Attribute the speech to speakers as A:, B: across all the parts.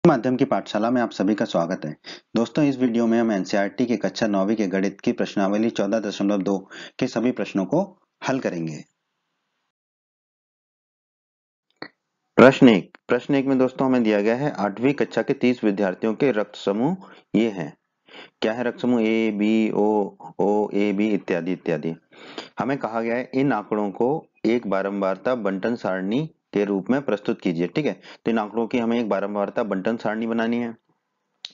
A: माध्यम की पाठशाला में आप सभी का स्वागत है। दोस्तों, इस वीडियो में हम एनसीईआरटी के कक्षा 9वीं के गणित की प्रश्नावली 14.2 के सभी प्रश्नों को हल करेंगे। प्रश्न एक में दोस्तों हमें दिया गया है 8वीं कक्षा के 30 विद्यार्थियों के रक्त समूह ये हैं। क्या है रक्त समूह? ए, बी, ओ, ए, बी इत्यादि इत्यादि। हमें कहा गया है इन आंकड़ों को एक बारंबारता बंटन सारणी के रूप में प्रस्तुत कीजिए। ठीक है, तो इन आंकड़ों की हमें एक बारंबारता बंटन सारणी बनानी है।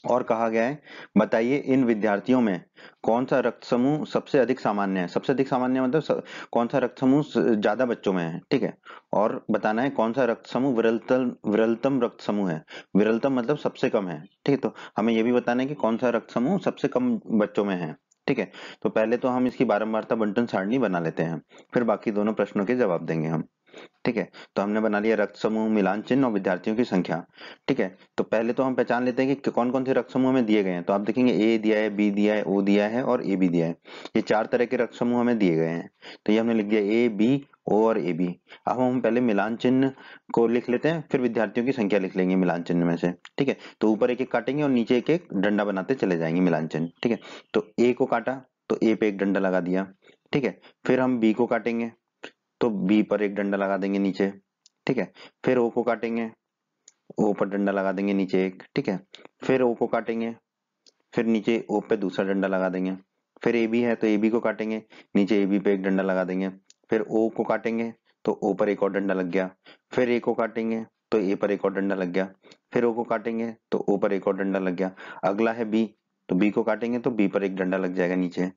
A: और कहा गया है बताइए इन विद्यार्थियों में कौन सा रक्त समूह सबसे अधिक सामान्य है। सबसे अधिक सामान्य मतलब कौन सा रक्त समूह ज्यादा बच्चों में है। ठीक है, और बताना है कौन सा रक्त समूह विरलतम रक्त समूह है। विरलतम मतलब सबसे कम है। ठीक है, तो हमें यह भी बताना है कि कौन सा रक्त समूह सबसे कम बच्चों में है। ठीक है, तो पहले तो हम इसकी बारंबारता बंटन सारणी बना लेते हैं, फिर बाकी दोनों प्रश्नों के जवाब देंगे हम। ठीक है, तो हमने बना लिया रक्त समूह, मिलान चिन्ह और विद्यार्थियों की संख्या। ठीक है, तो पहले तो हम पहचान लेते हैं कि कौन कौन से रक्त समूह हमें दिए गए हैं। तो आप देखेंगे ए दिया है, बी दिया है, ओ दिया है और ए बी दिया है। ये चार तरह के रक्त समूह हमें दिए गए हैं। तो ये हमने लिख दिया ए बी ओ और ए बी। अब हम पहले मिलान चिन्ह को लिख लेते हैं, फिर विद्यार्थियों की संख्या लिख लेंगे मिलान चिन्ह में से। ठीक है, तो ऊपर एक एक काटेंगे और नीचे एक एक डंडा बनाते चले जाएंगे मिलान चिन्ह। ठीक है, तो ए को काटा तो ए पे एक डंडा लगा दिया। ठीक है, फिर हम बी को काटेंगे तो बी पर एक डंडा लगा देंगे नीचे। ठीक है, फिर ओ को काटेंगे, ओ पर डंडा लगा देंगे नीचे एक। ठीक है, फिर ओ को काटेंगे, फिर नीचे ओ पे दूसरा डंडा लगा देंगे। फिर ए बी है तो ए बी को काटेंगे, नीचे ए बी पे एक डंडा लगा देंगे। फिर ओ को काटेंगे तो ओ पर एक और डंडा लग गया। फिर ए को काटेंगे तो ए पर एक और डंडा लग गया। फिर ओ को काटेंगे तो ओ पर एक और डंडा लग गया। अगला है बी, तो बी को काटेंगे तो बी पर एक डंडा लग जाएगा नीचे।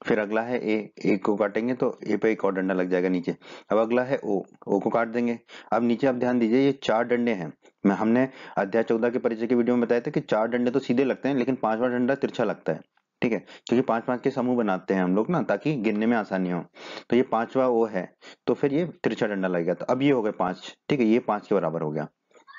A: फिर अगला है ए को काटेंगे तो ए पे एक और डंडा लग जाएगा नीचे। अब अगला है ओ को काट देंगे। अब नीचे आप ध्यान दीजिए ये चार डंडे हैं। मैं हमने अध्याय 14 के परिचय के वीडियो में बताया था कि चार डंडे तो सीधे लगते हैं लेकिन पांचवा डंडा तिरछा लगता है। ठीक है, क्योंकि पांच पांच के समूह बनाते हैं हम लोग ना, ताकि गिनने में आसानी हो। तो ये पांचवा वो है, तो फिर ये तिरछा डंडा लगेगा। तो अब ये हो गए पांच। ठीक है, ये पांच के बराबर हो गया।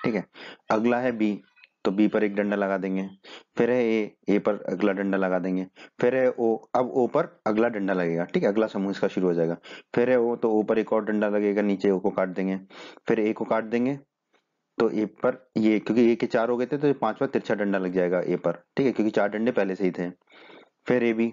A: ठीक है, अगला है बी, तो बी पर एक डंडा लगा देंगे। फिर है ए पर अगला डंडा लगा देंगे। फिर है ओ, अब ओ पर अगला डंडा लगेगा। ठीक है, अगला समूह इसका शुरू हो जाएगा। फिर है ओ, तो ओ पर एक और डंडा लगेगा नीचे, ओ को काट देंगे। फिर ए को काट देंगे तो ए पर ये, क्योंकि ए के चार हो गए थे तो ये पांचवा तिरछा डंडा लग जाएगा ए पर। ठीक है, क्योंकि चार डंडे पहले से ही थे। फिर ए बी,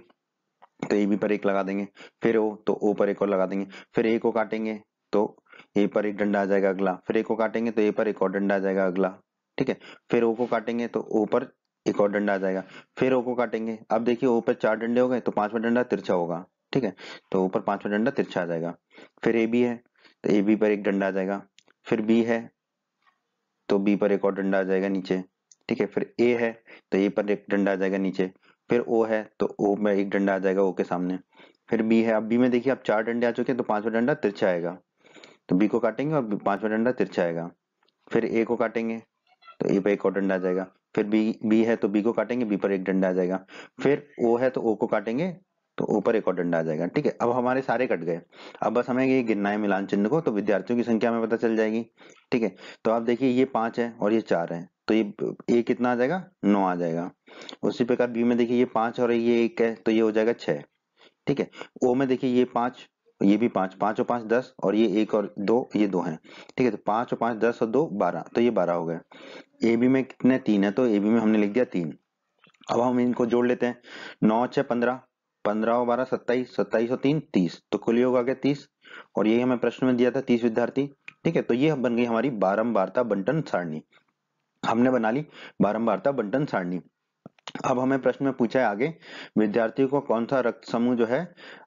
A: तो ए बी पर एक लगा देंगे। फिर ओ, तो ओ पर एक और लगा देंगे। फिर ए को काटेंगे तो ए पर एक डंडा आ जाएगा अगला। फिर ए को काटेंगे तो ए पर एक और डंडा आ जाएगा अगला। ठीक है, फिर ओ को काटेंगे तो ओ पर एक और डंडा आ जाएगा। फिर ओ को काटेंगे, अब देखिए ओ पर चार डंडे हो गए तो पांचवा डंडा तिरछा होगा। ठीक है, तो ऊपर पांचवा डंडा तिरछा आ जाएगा। फिर ए बी है तो ए बी पर एक डंडा आ जाएगा। फिर बी है तो बी पर एक और डंडा आ जाएगा नीचे। ठीक है, फिर ए है तो ए पर एक डंडा आ जाएगा नीचे। फिर ओ है तो ओ में एक डंडा आ जाएगा ओ के सामने। फिर बी है, अब बी में देखिए अब चार डंडे आ चुके हैं तो पांचवा डंडा तिरछा आएगा। तो बी को काटेंगे और पांचवा डंडा तिरछा आएगा। फिर ए को काटेंगे तो ए पर एक और डंडा आ जाएगा। फिर बी है तो बी को काटेंगे, बी पर एक डंडा आ जाएगा। फिर ओ है तो ओ को काटेंगे तो ओ पर एक और डंडा आ जाएगा। ठीक है, अब हमारे सारे कट गए। अब बस हमें ये गिनना है मिलान चिन्ह को, तो विद्यार्थियों की संख्या हमें पता चल जाएगी। ठीक है, तो आप देखिए ये पांच है और ये चार है, तो ये कितना आ जाएगा? 9 आ जाएगा। उसी प्रकार बी में देखिए ये पांच और ये एक है तो ये हो जाएगा 6। ठीक है, ओ में देखिए ये पांच, ये भी पांच, पांच और पांच 10 और ये एक और दो, ये दो हैं। ठीक है, तो पांच और पांच 10 और दो 12, तो ये 12 हो गए। ए बी में कितने? 3 है, तो ए बी में हमने लिख दिया 3। अब हम इनको जोड़ लेते हैं। 9 6 15, 15 और 12 27, 27 और 3 30, तो कुल योग आ गया 30। और यही हमें प्रश्न में दिया था 30 विद्यार्थी। ठीक है, तो ये बन गई हमारी बारंबारता बंटन सारणी। हमने बना ली बारंबारता बंटन सारणी। अब हमें प्रश्न में पूछा है आगे, विद्यार्थियों को कौन सा रक्त समूह जो है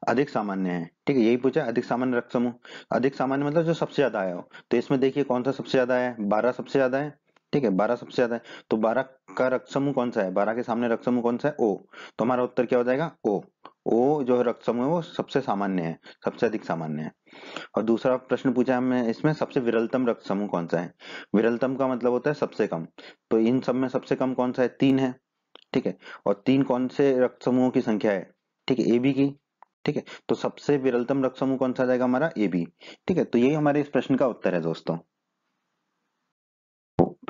A: अधिक सामान्य है। ठीक है, यही पूछा है, अधिक सामान्य रक्त समूह। अधिक सामान्य मतलब जो सबसे ज्यादा आया हो। तो इसमें देखिए कौन सा सबसे ज्यादा है? 12 सबसे ज्यादा है। ठीक है, 12 सबसे ज्यादा है, तो 12 का रक्त समूह कौन सा है? 12 के सामने रक्त समूह कौन सा है? ओ। तो हमारा उत्तर क्या हो जाएगा? ओ। ओ जो रक्त समूह है वो सबसे सामान्य है, सबसे अधिक सामान्य है। और दूसरा प्रश्न पूछा है हमें इसमें, सबसे विरलतम रक्त समूह कौन सा है। विरलतम का मतलब होता है सबसे कम। तो इन सब में सबसे कम कौन सा है? 3 है। ठीक है, और 3 कौन से रक्त समूहों की संख्या है? ठीक है, ए बी की। ठीक है, तो सबसे विरलतम रक्त समूह कौन सा आ जाएगा हमारा? A B. ठीक है, तो यही हमारे इस प्रश्न का उत्तर है दोस्तों।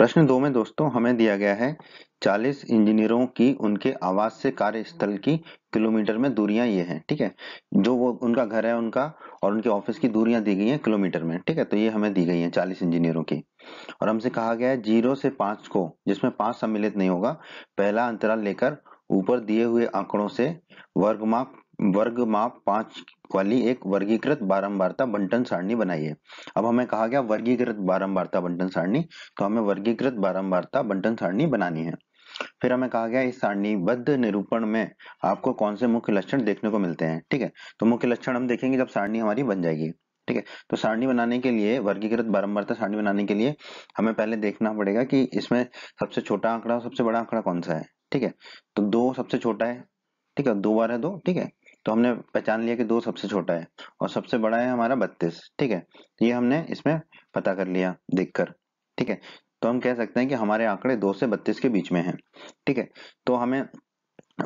A: प्रश्न 2 में दोस्तों हमें दिया गया है 40 इंजीनियरों की उनके आवास से कार्यस्थल की किलोमीटर में दूरियां ये हैं, ठीक है। जो वो उनका घर है उनका और उनके ऑफिस की दूरियां दी गई हैं किलोमीटर में, ठीक है। तो ये हमें दी गई हैं 40 इंजीनियरों की। और हमसे कहा गया है 0 से 5 को, जिसमें 5 सम्मिलित नहीं होगा, पहला अंतराल लेकर ऊपर दिए हुए आंकड़ों से वर्ग माप 5 वाली एक वर्गीकृत बारंबारता बंटन सारणी बनाइए। अब हमें कहा गया वर्गीकृत बारंबारता बंटन सारणी, तो हमें वर्गीकृत बारंबारता बंटन सारणी बनानी है। फिर हमें कहा गया इस सारणीबद्ध निरूपण में आपको कौन से मुख्य लक्षण देखने को मिलते हैं, ठीक है। तो मुख्य लक्षण हम देखेंगे जब सारणी हमारी बन जाएगी, ठीक है। तो सारणी बनाने के लिए, वर्गीकृत बारंबारता सारणी बनाने के लिए हमें पहले देखना पड़ेगा कि इसमें सबसे छोटा आंकड़ा और सबसे बड़ा आंकड़ा कौन सा है, ठीक है। तो 2 सबसे छोटा है, ठीक है, 2 बार है 2, ठीक है। तो हमने पहचान लिया कि 2 सबसे छोटा है और सबसे बड़ा है हमारा 32, ठीक है। तो ये हमने इसमें पता कर लिया देखकर, ठीक है। तो हम कह सकते हैं कि हमारे आंकड़े 2 से 32 के बीच में हैं, ठीक है। तो हमें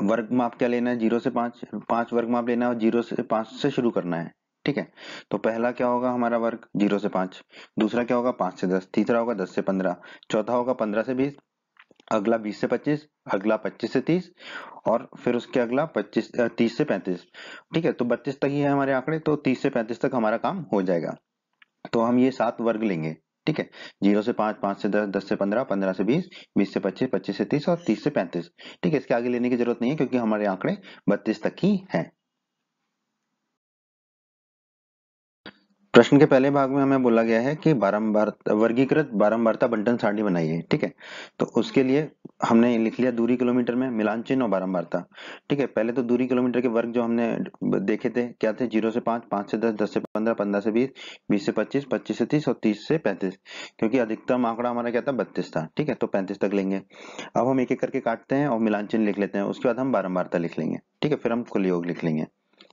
A: वर्ग माप क्या लेना है, 0 से 5 वर्ग माप लेना है और 0 से 5 से शुरू करना है, ठीक है। तो पहला क्या होगा हमारा वर्ग 0 से 5, दूसरा क्या होगा 5 से 10, तीसरा होगा 10 से 15, चौथा होगा 15 से 20, अगला 20 से 25, अगला 25 से 30 और फिर उसके अगला 30 से 35, ठीक है। तो 32 तक ही है हमारे आंकड़े, तो 30 से 35 तक हमारा काम हो जाएगा। तो हम ये 7 वर्ग लेंगे, ठीक है। 0 से 5, 5 से 10, 10 से 15, 15 से 20, 20 से 25, 25 से 30 और 30 से 35, ठीक है। इसके आगे लेने की जरूरत नहीं है क्योंकि हमारे आंकड़े 32 तक ही हैं। प्रश्न के पहले भाग में हमें बोला गया है कि वर्गीकृत बारंबारता बंटन सारणी बनाइए, ठीक है। तो उसके लिए हमने लिख लिया दूरी किलोमीटर में, मिलान चिन्ह और बारंबारता, ठीक है। पहले तो दूरी किलोमीटर के वर्ग जो हमने देखे थे क्या थे, 0 से 5, 5 से 10, 10 से 15, 15 से 20, 20 से 25, 25 से 30 और 30 से 35, क्योंकि अधिकतम आंकड़ा हमारा क्या था 32 था, ठीक है। तो 35 तक लेंगे। अब हम एक एक करके काटते हैं और मिलान चिन्ह लिख लेते हैं, उसके बाद हम बारंबारता लिख लेंगे, ठीक है। फिर हम कुल योग लिख लेंगे,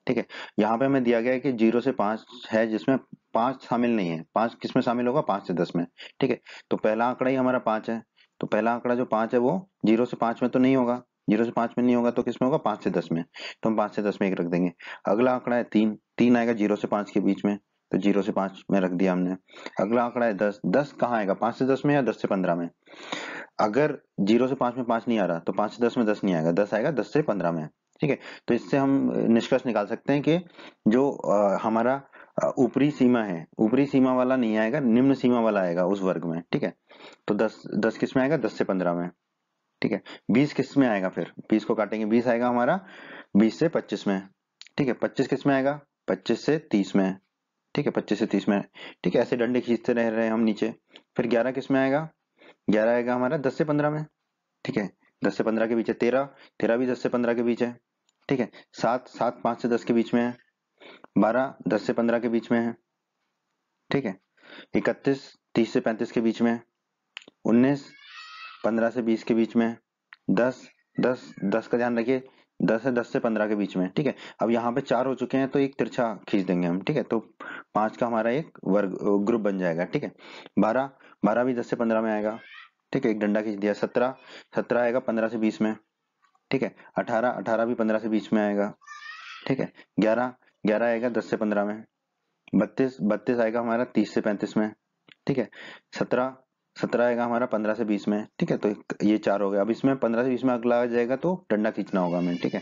A: ठीक है। यहाँ पे हमें दिया गया है कि 0 से 5 है जिसमें 5 शामिल नहीं है। 5 किस में शामिल होगा, 5 से 10 में, ठीक है। तो पहला आंकड़ा ही हमारा 5 है, तो पहला आंकड़ा जो 5 है वो 0 से 5 में तो नहीं होगा, 0 से 5 में नहीं होगा तो किस में होगा, 5 से 10 में। तो हम 5 से 10 में एक रख देंगे। अगला आंकड़ा है 3, 3 आएगा 0 से 5 के बीच में, तो 0 से 5 में रख दिया हमने। अगला आंकड़ा है 10, 10 कहाँ आएगा, 5 से 10 में या 10 से 15 में। अगर 0 से 5 में 5 नहीं आ रहा तो 5 से 10 में 10 नहीं आएगा, 10 आएगा 10 से 15 में, ठीक है। तो इससे हम निष्कर्ष निकाल सकते हैं कि जो हमारा ऊपरी सीमा है, ऊपरी सीमा वाला नहीं आएगा, निम्न सीमा वाला आएगा उस वर्ग में, ठीक है। तो 10 10 किस में आएगा, 10 से 15 में, ठीक है। 20 किस में आएगा, फिर 20 को काटेंगे, 20 आएगा हमारा 20 से 25 में, ठीक है। 25 किस में आएगा, 25 से 30 में, ठीक है। 25 से 30 में, ठीक है। ऐसे डंडे खींचते रह रहे हैं हम नीचे। फिर 11 किस में आएगा, 11 आएगा हमारा 10 से 15 में, ठीक है। 10 से 15 के बीच है। 13, 13 भी 10 से 15 के बीच है, ठीक है। 7, 7 5 से 10 के बीच में है। 12 10 से 15 के बीच में है, ठीक है। 31 30 से 35 के बीच में है। 19 15 से 20 के बीच में है। 10 10 10 का ध्यान रखिए, 10 है 10 से 15 के बीच में, ठीक है। अब यहाँ पे 4 हो चुके हैं तो एक तिरछा खींच देंगे हम, ठीक है। तो 5 का हमारा एक वर्ग ग्रुप बन जाएगा, ठीक है। 12 12 भी 10 से 15 में आएगा, ठीक है, एक डंडा खींच दिया। 17 17 आएगा 15 से 20 में, ठीक है। 18 18 भी 15 से 20 में आएगा, ठीक है। 11 11 आएगा 10 से 15 में। 32 32 आएगा हमारा 30 से 35 में, ठीक है। 17 17 आएगा हमारा 15 से 20 में, ठीक है। तो ये 4 हो गया। अब इसमें 15 से 20 में अगला आ जाएगा तो डंडा खींचना होगा हमें, ठीक है।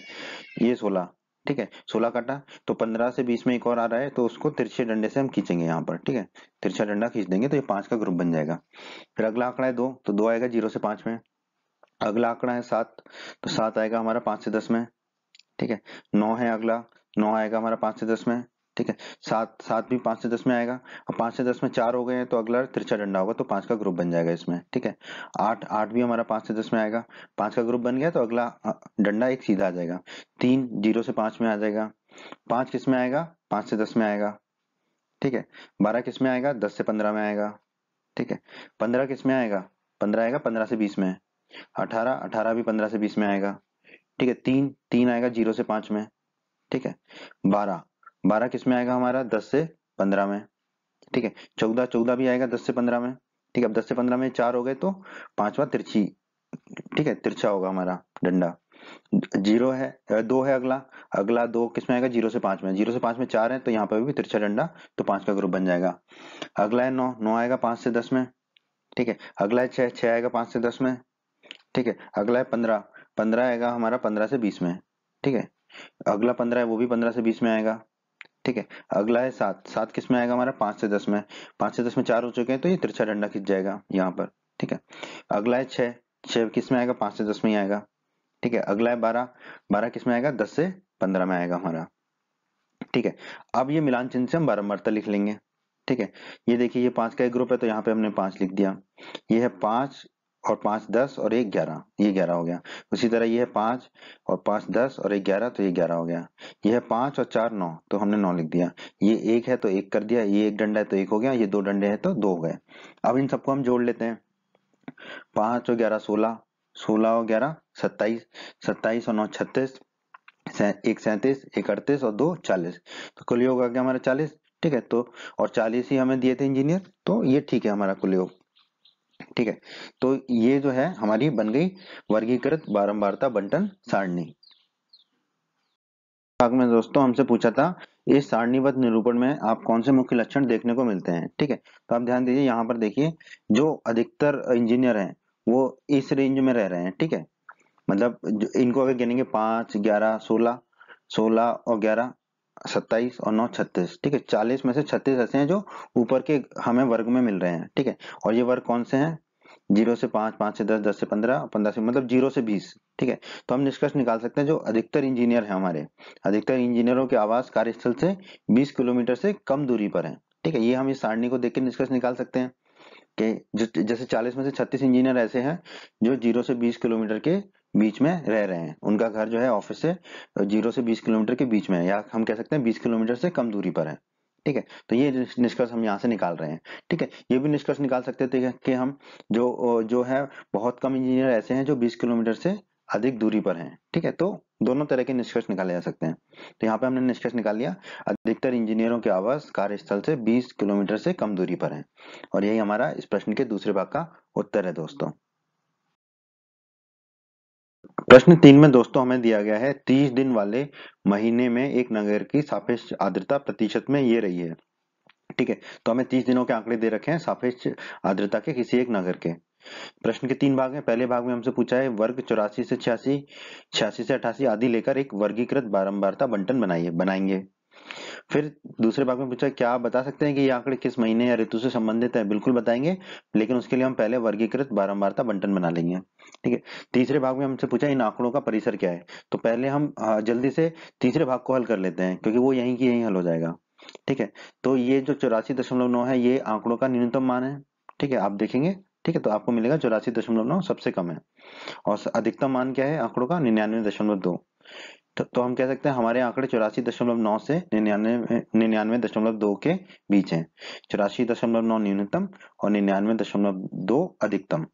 A: ये 16, ठीक है, 16 काटा तो 15 से 20 में एक और आ रहा है तो उसको तिरछे डंडे से हम खींचेंगे यहाँ पर, ठीक है। तिरछा डंडा खींच देंगे तो ये 5 का ग्रुप बन जाएगा। फिर अगला आंकड़ा है 2, तो 2 आएगा 0 से 5 में। अगला आंकड़ा है 7, तो 7 आएगा हमारा 5 से 10 में, ठीक है। 9 है अगला, 9 आएगा हमारा 5 से 10 में, ठीक है। 7 7 भी 5 से 10 में आएगा और 5 से 10 में 4 हो गए हैं तो अगला तिरछा डंडा होगा तो 5 का ग्रुप बन जाएगा इसमें, ठीक है। 8 8 भी हमारा 5 से 10 में आएगा, 5 का ग्रुप बन गया तो अगला डंडा एक सीधा आ जाएगा। 3 0 से 5 में आ जाएगा। 5 किस में आएगा, 5 से 10 में आएगा, ठीक है। 12 किस में आएगा, 10 से 15 में आएगा, ठीक है। 15 किस में आएगा, 15 आएगा 15 से 20 में। 18 18 भी 15 से 20 में आएगा, ठीक है। 3 3 आएगा 0 से 5 में, ठीक है। 12 12 किस में आएगा हमारा, 10 से 15 में, ठीक है। 14 14 भी आएगा 10 से 15 में, ठीक है। अब 10 से 15 में 4 हो गए तो पांचवा तिरछी, ठीक है, तिरछा होगा हमारा डंडा। 0 है 2 है अगला, अगला 2 किस में आएगा, 0 से 5 में। 0 से 5 में 4 है तो यहाँ पर भी तिरछा डंडा, तो 5 का ग्रुप बन जाएगा। अगला है 9, 9 आएगा 5 से 10 में, ठीक है। अगला है 6, 6 आएगा 5 से 10 में। ठीक है। अगला है 15, 15 आएगा हमारा 15 से 20 में। ठीक है। अगला 15 है, वो भी 15 से 20 में आएगा। ठीक है। अगला है 7, 7 किस में आएगा हमारा 5 से 10 में। 5 से 10 में 4 हो चुके हैं, तो ये तिरछा डंडा खिंच जाएगा यहाँ पर। ठीक है। अगला है 6, 6 किस में आएगा 5 से 10 में ही आएगा। ठीक है। अगला है 12, 12 किस में आएगा 10 से 15 में आएगा हमारा। ठीक है। अब ये मिलान चिन्ह से हम बारंबारता लिख लेंगे। ठीक है। ये देखिए, ये 5 का एक ग्रुप है, तो यहाँ पे हमने 5 लिख दिया। ये है 5 और 5 10 और 1 11, ये 11 हो गया। उसी तरह ये है 5 और 5 10 और 1 11, तो ये 11 हो गया। ये है 5 और 4 9, तो हमने 9 लिख दिया। ये 1 है तो 1 कर दिया, ये एक डंडा है तो 1 हो गया, ये 2 डंडे हैं तो 2 हो गए। अब इन सबको हम जोड़ लेते हैं। 5 और 11 16, 16 और 11 27, 27 और 9 36, एक 37, एक 38 और 2 40, तो कुल योग आ गया हमारा 40। ठीक है। तो और 40 ही हमें दिए थे इंजीनियर, तो ये ठीक है हमारा कुल योग। ठीक है। तो ये जो है हमारी बन गई वर्गीकृत बारंबारता बंटन सारणी। भाग में दोस्तों हमसे पूछा था, इस सारणीबद्ध निरूपण में आप कौन से मुख्य लक्षण देखने को मिलते हैं। ठीक है। तो आप ध्यान दीजिए, यहाँ पर देखिए, जो अधिकतर इंजीनियर हैं वो इस रेंज में रह रहे हैं। ठीक है। मतलब इनको अगर गिनेंगे 5 11 16, 16 और 11 27 और 9 36। ठीक है। 40 में से 36 ऐसे हैं जो ऊपर के हमें वर्ग में मिल रहे हैं। ठीक है। और ये वर्ग कौन से हैं? 0 से 5, 5 से 10, 10 से 15, 15 से मतलब 0 से 20। ठीक है। तो हम निष्कर्ष निकाल सकते हैं, जो अधिकतर इंजीनियर हैं हमारे, अधिकतर इंजीनियरों के आवास कार्यस्थल से 20 किलोमीटर से कम दूरी पर है। ठीक है। ये हम इस सारणी को देख के निष्कर्ष निकाल सकते हैं कि जैसे 40 में से 36 इंजीनियर ऐसे हैं जो 0 से 20 किलोमीटर के बीच में रह रहे हैं। उनका घर जो है ऑफिस से 0 से 20 किलोमीटर के बीच में है, या हम कह सकते हैं 20 किलोमीटर से कम दूरी पर है। ठीक है। तो ये निष्कर्ष हम यहाँ से निकाल रहे हैं। ठीक है। ये भी निष्कर्ष निकाल सकते थे कि हम जो है बहुत कम इंजीनियर ऐसे हैं जो 20 किलोमीटर से अधिक दूरी पर हैं। ठीक है। तो दोनों तरह के निष्कर्ष निकाले जा सकते हैं। तो यहाँ पे हमने निष्कर्ष निकाल लिया, अधिकतर इंजीनियरों के आवास कार्यस्थल से 20 किलोमीटर से कम दूरी पर है। और यही हमारा इस प्रश्न के दूसरे भाग का उत्तर है दोस्तों। प्रश्न 3 में दोस्तों हमें दिया गया है 30 दिन वाले महीने में एक नगर की सापेक्ष आर्द्रता प्रतिशत में ये रही है। ठीक है। तो हमें 30 दिनों के आंकड़े दे रखे हैं सापेक्ष आर्द्रता के किसी एक नगर के। प्रश्न के 3 भाग हैं। पहले भाग में हमसे पूछा है वर्ग 84 से 86, 86 से 88 आदि लेकर एक वर्गीकृत बारंबारता बंटन बनाएंगे। फिर दूसरे भाग में पूछा, क्या आप बता सकते हैं कि ये आंकड़े किस महीने या ऋतु से संबंधित है? बिल्कुल बताएंगे, लेकिन उसके लिए हम पहले वर्गीकृत बारंबारता बंटन बना लेंगे। ठीक है। तीसरे भाग में हमसे पूछा इन आंकड़ों का परिसर क्या है, तो पहले हम जल्दी से तीसरे भाग को हल कर लेते हैं, क्योंकि वो यहीं की यहीं हल हो जाएगा। ठीक है। तो ये जो 84.9 है, ये आंकड़ों का न्यूनतम मान है। ठीक है। आप देखेंगे, ठीक है, तो आपको मिलेगा 84.9 सबसे कम है। और अधिकतम मान क्या है आंकड़ों का? 99.2। तो हम कह सकते हैं हमारे आंकड़े 84.9 से 99.2 के बीच हैं। 84.9 न्यूनतम और 99.2 अधिकतम।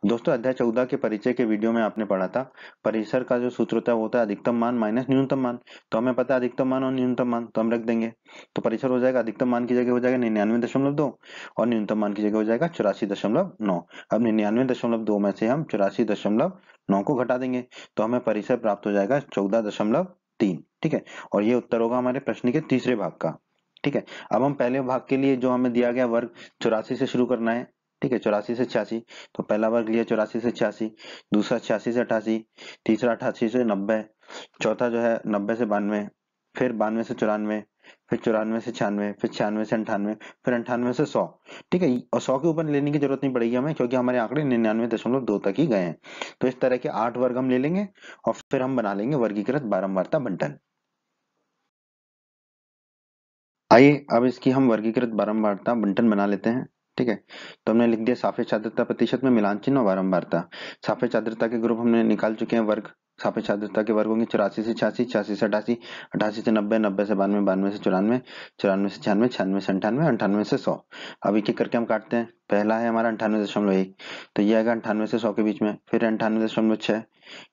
A: दोस्तों अध्याय 14 के परिचय के वीडियो में आपने पढ़ा था, परिसर का जो सूत्र होता है वो होता है अधिकतम मान माइनस न्यूनतम मान। तो हमें पता है अधिकतम मान और न्यूनतम मान, तो हम रख देंगे। तो परिसर हो जाएगा, अधिकतम मान की जगह हो जाएगा 99.2 और न्यूनतम मान की जगह हो जाएगा 84.9। अब 99.2 में से हम 84.9 को घटा देंगे, तो हमें परिसर प्राप्त हो जाएगा 14.3। ठीक है। और ये उत्तर होगा हमारे प्रश्न के तीसरे भाग का। ठीक है। अब हम पहले भाग के लिए जो हमें दिया गया वर्ग 84 से शुरू करना है। ठीक है। 84 से 86, तो पहला वर्ग लिया 84 से 86, दूसरा 86 से 88, तीसरा 88 से 90, चौथा जो है 90 से 92, फिर 92 से 94, फिर 94 से 96, फिर 96 से 98, फिर 98 से 100। ठीक है। और 100 के ऊपर लेने की जरूरत नहीं पड़ेगी हमें, क्योंकि हमारे आंकड़े 99.2 तक ही गए हैं। तो इस तरह के 8 वर्ग हम ले लेंगे और फिर हम बना लेंगे वर्गीकृत बारंबारता बंटन। आइए अब इसकी हम वर्गीकृत बारंबारता बंटन बना लेते हैं। ठीक है। तो हमने लिख दिया सापेक्ष आर्द्रता प्रतिशत में मिलान चिन्ह और बारंबारता। सापेक्ष आर्द्रता के ग्रुप हमने निकाल चुके हैं वर्ग। सापेक्ष आर्द्रता के वर्ग होंगे 84 से 86, 86 से 88, 88 से 90, 90 से 92, 92 से 94, 94 से 96, 96 से 98, 98 से 100। अब एक एक करके हम काटते हैं। पहला है हमारा 98.1, तो ये आएगा 98 से 100 के बीच में। फिर 98.6,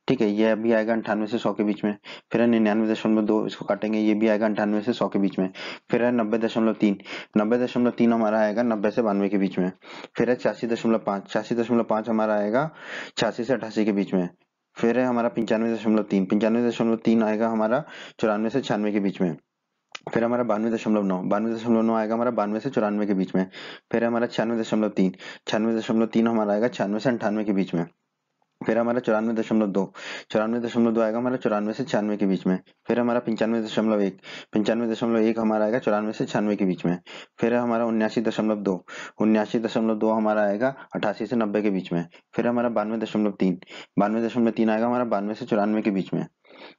A: ठीक है, ये भी आएगा 98 से 100 के बीच में। फिर है 99.2, इसको काटेंगे, ये भी आएगा 98 से 100 के बीच में। फिर है 90.3, 90.3 हमारा आएगा 90 से 92 के बीच में। फिर है 86.5, 86.5 हमारा आएगा 86 से 88 के बीच में। फिर है हमारा 95.3, 95.3 आएगा हमारा 94 से 96 के बीच में। फिर हमारा 92.9 आएगा हमारा 92 से 94 के बीच में। फिर हमारा 96.3 हमारा आएगा 96 से 98 के बीच में। फिर हमारा 94.2 आएगा हमारा 94 से 96 के बीच में। फिर हमारा 95.1 हमारा आएगा 94 से 96 के बीच में। फिर हमारा 79.2 हमारा आएगा 88 से 90 के बीच में। फिर हमारा 92.3 आएगा हमारा 92 से 94 के बीच में।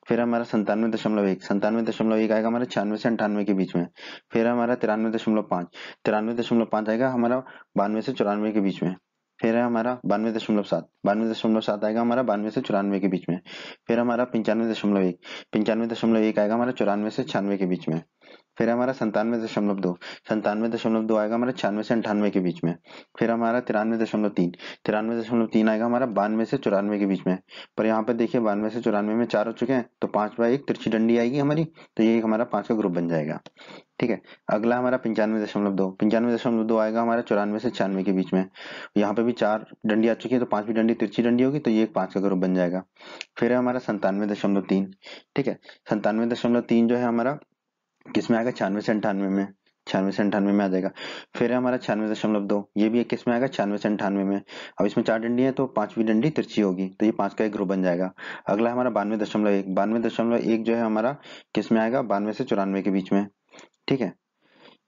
A: फिर हमारा 97.1 आएगा हमारा 96 से 98 के बीच में। फिर हमारा 93.5 आएगा हमारा 92 से 94 के बीच में। फिर है हमारा 92.7 आएगा हमारा 92 से 94 के बीच में। फिर हमारा 95.1 आएगा हमारा 94 से 96 के बीच में। फिर हमारा 97.2 आएगा हमारा 96 से 98 के बीच में। फिर हमारा 93.3 आएगा हमारा 92 से 94 के बीच में। पर यहाँ पे देखिए 92 से 94 में 4 हो चुके हैं, तो 5/1 तिरछी डंडी आएगी हमारी, तो ये हमारा 5 का ग्रुप बन जाएगा। ठीक है, अगला हमारा 95.2 आएगा हमारा 94 से 96 के बीच में। यहाँ पे भी 4 डंडी आ चुकी है, तो 5वीं डंडी तिरछी डंडी होगी, तो ये 5 का ग्रुप बन जाएगा। फिर है हमारा 97.3। ठीक है, 97.3 जो है हमारा किस में आएगा, 96 से 98 में, 96 से 98 में आ जाएगा। फिर है हमारा 96.2, ये भी किस में आएगा, 96 से 98 में। अब इसमें 4 डंडी है, तो 5वीं डंडी तिरछी होगी, तो ये 5 का एक ग्रुप बन जाएगा। अगला हमारा 92.1 जो है हमारा किस में आएगा, 92 से 94 के बीच में। ठीक है,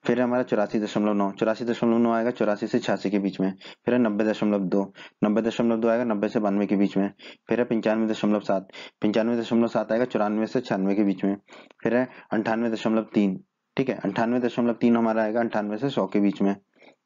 A: फिर हमारा 84.9 आएगा 84 से 86 के बीच में। फिर है 90.2 आएगा 90 से 92 के बीच में। फिर है 95.7 आएगा 94 से 96 के बीच में। फिर है 98.3। ठीक है, 98.3 हमारा आएगा 98 से 100 के बीच में।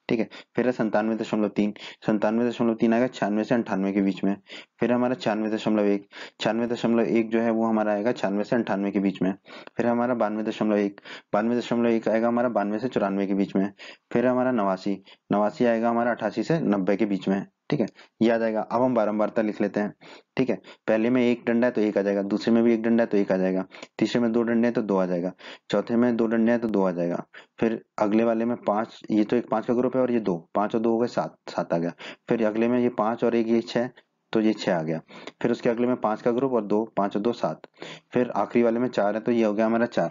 A: ठीक है, फिर है 97.3 आएगा 96 से 98 के बीच में। फिर हमारा 96.1 जो है वो हमारा आएगा 96 से 98 के बीच में। फिर हमारा 92.1 आएगा हमारा 92 से 94 के बीच में। फिर हमारा 89 आएगा हमारा 88 से 90 के बीच में। ठीक है, ये आ जाएगा। अब हम बारंबारता लिख लेते हैं। ठीक है, पहले में एक डंडा है तो एक आ जाएगा, दूसरे में भी एक डंडा है तो एक आ जाएगा, तीसरे में 2 डंडे हैं तो 2 आ जाएगा, चौथे में 2 डंडे हैं तो 2 आ जाएगा। फिर अगले वाले में 5, ये तो एक 5 का ग्रुप है, और ये 2, 5 और 2 हो गए 7 आ गया। फिर अगले में ये 5 और एक ये 6, तो ये 6 आ गया। फिर उसके अगले में 5 का ग्रुप और 2, 5 और 2 7। फिर आखिरी वाले में 4 है, तो ये हो गया हमारा 4।